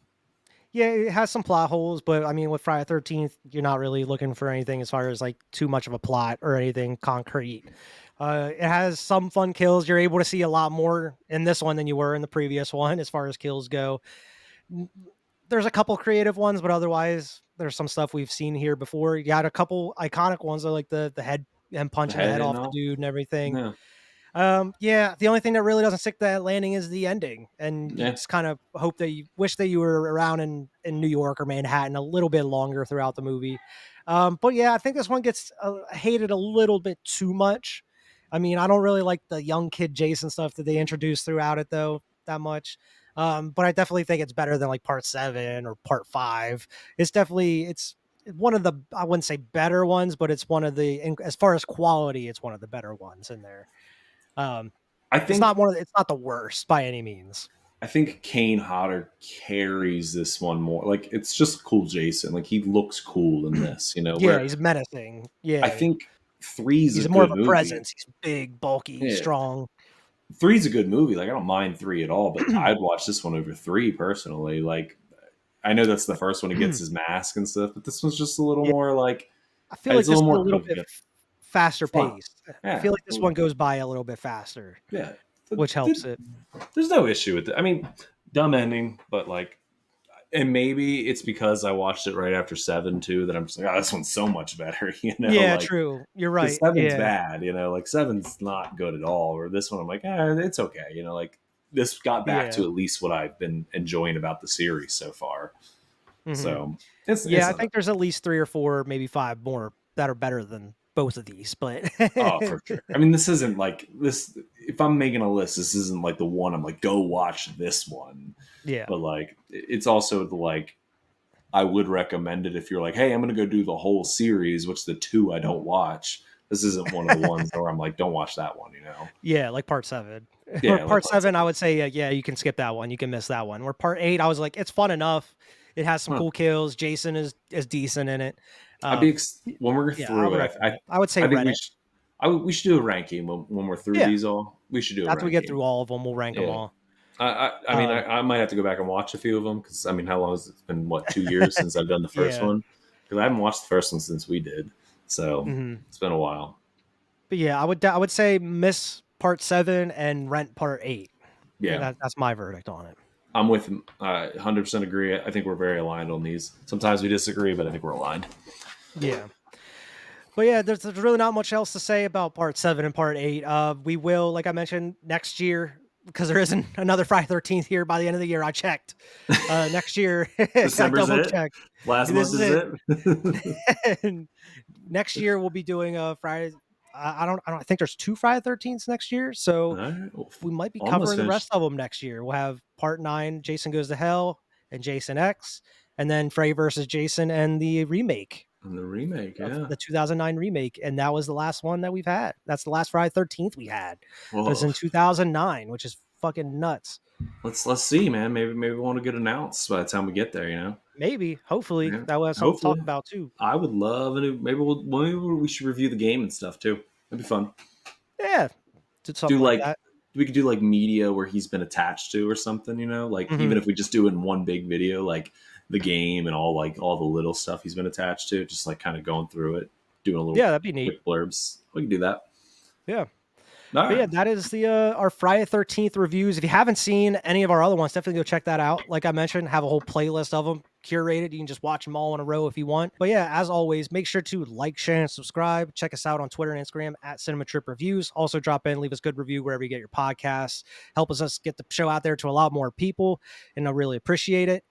yeah. It has some plot holes, but I mean, with Friday 13th, you're not really looking for anything as far as like too much of a plot or anything concrete. It has some fun kills. You're able to see a lot more in this one than you were in the previous one as far as kills go. N- There's a couple creative ones, but otherwise, there's some stuff we've seen here before. You got a couple iconic ones, like the head and The punching the head head and off the all. dude and everything. Yeah, Yeah, the only thing that really doesn't stick that landing is the ending, and you yeah. just kind of hope that you wish that you were around in New York or Manhattan a little bit longer throughout the movie. But yeah, I think this one gets hated a little bit too much. I mean, I don't really like the young kid Jason stuff that they introduced throughout it though that much. But I definitely think it's better than like part 7 or part 5. It's one of the, I wouldn't say better ones, but it's one of the, as far as quality, it's one of the better ones in there. Um, I think it's not the worst by any means. I think Kane Hodder carries this one more. Like it's just cool Jason. Like he looks cool in this, you know. Yeah, Where he's menacing. I Yeah, think three's a he's more of good a movie. presence. He's big, bulky, Yeah. strong. Three's a good movie. Like I don't mind three at all, but I'd watch this one over three personally. Like I know that's the first one he gets his mask and stuff, but this one's just a little Yeah, more like I feel like it's a this little is a more little bit coherent. faster Fun. paced. I Yeah. feel like this one goes by a little bit faster, Yeah. which helps it. There's no issue with it. I mean, dumb ending, but like and maybe it's because I watched it right after seven too that I'm just like, oh, this one's so much better, you know, Yeah, like true. You're because right. seven's Yeah. bad, you know, like seven's not good at all. Or this one, I'm like, it's okay, you know, like this got back Yeah. to at least what I've been enjoying about the series so far. Hmm. So Yeah, it's I not. think there's at least 3 or 4, maybe 5 more that are better than both of these, but Oh, for sure. I mean, this isn't like this. If I'm making a list, this isn't like the one I'm like, go watch this one. yeah. But like, it's also the like, I would recommend it if you're like, hey, I'm going to go do the whole series, which the two I don't watch. This isn't one of the ones where I'm like, don't watch that one, you know? Yeah, like part 7. Or Yeah, like part part 7, I seven. would say, yeah, you can skip that one. You can miss that one. Where part 8, I was like, it's fun enough. It has some Huh. cool kills. Jason is decent in it. I'd be Y when we're Yeah, I through would it. recommend it. I would say I think Reddit. we should do a ranking when we're through Yeah, these all. We should do a after we get ranking. through all of them, we'll rank them Yeah. all. I mean, Um, I might have to go back and watch a few of them because I mean, how long has it been? What 2 years since I've done the first yeah. one? Because I haven't watched the first one since we did, so Mhm. it's been a while. But yeah, I would say miss part 7 and rent part 8. Yeah, That's my verdict on it. I'm with him. 100% agree. I think we're very aligned on these. Sometimes we disagree, but I think we're aligned. Yeah. But yeah, there's really not much else to say about part 7 and part 8. We will, like I mentioned, next year, because there isn't another Friday 13th here by the end of the year. I checked. Next year, I December's double it. checked. Last This month is is it. it. And next year we'll be doing a Friday. I think there's 2 Friday 13ths next year. All So right, well, we might be almost covering the rest finished. of them next year. We'll have part 9, Jason Goes to Hell and Jason X, and then Freddy versus Jason and the remake And the remake, of yeah. the 2009 remake, and that was the last one that we've had. That's the last Friday 13th we had. It was Well, in 2009, which is fucking nuts. let's see, man. Maybe we want to get announced by the time we get there. You know, Maybe, hopefully, yeah. that will have something to talk Hopefully, about too. I would love a new. Maybe we should review the game and stuff too. That'd be fun. Yeah, did Do something like like that. we could do like media where he's been attached to or something. You know, like Hmm. even if we just do it in one big video, like the game and all the little stuff he's been attached to, just like kind of going through it, doing a little Yeah, that'd be neat. quick blurbs. We can do that. Yeah. All But right. yeah, that is the our Friday 13th reviews. If you haven't seen any of our other ones, definitely go check that out. Like I mentioned, have a whole playlist of them curated. You can just watch them all in a row if you want. But yeah, as always, make sure to like, share, and subscribe. Check us out on Twitter and Instagram at Cinema Trip Reviews. Also drop in, leave us a good review wherever you get your podcasts. Help us get the show out there to a lot more people, and I really appreciate it.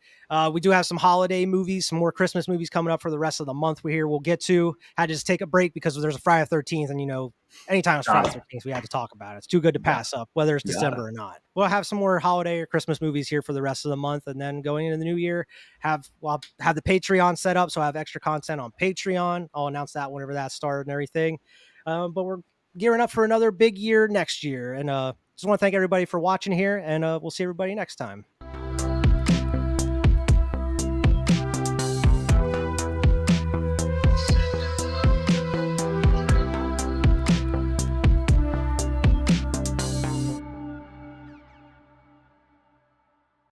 We do have some holiday movies, some more Christmas movies coming up for the rest of the month. We'll get to. Had to just take a break because there's a Friday 13th, and anytime it's Friday Got it. 13th, we had to talk about it. It's too good to Got pass up, whether it's it. Got it. December or not. We'll have some more holiday or Christmas movies here for the rest of the month, and then going into the new year, I'll have the Patreon set up, so I have extra content on Patreon. I'll announce that whenever that started and everything. But we're gearing up for another big year next year, and just want to thank everybody for watching here, and we'll see everybody next time.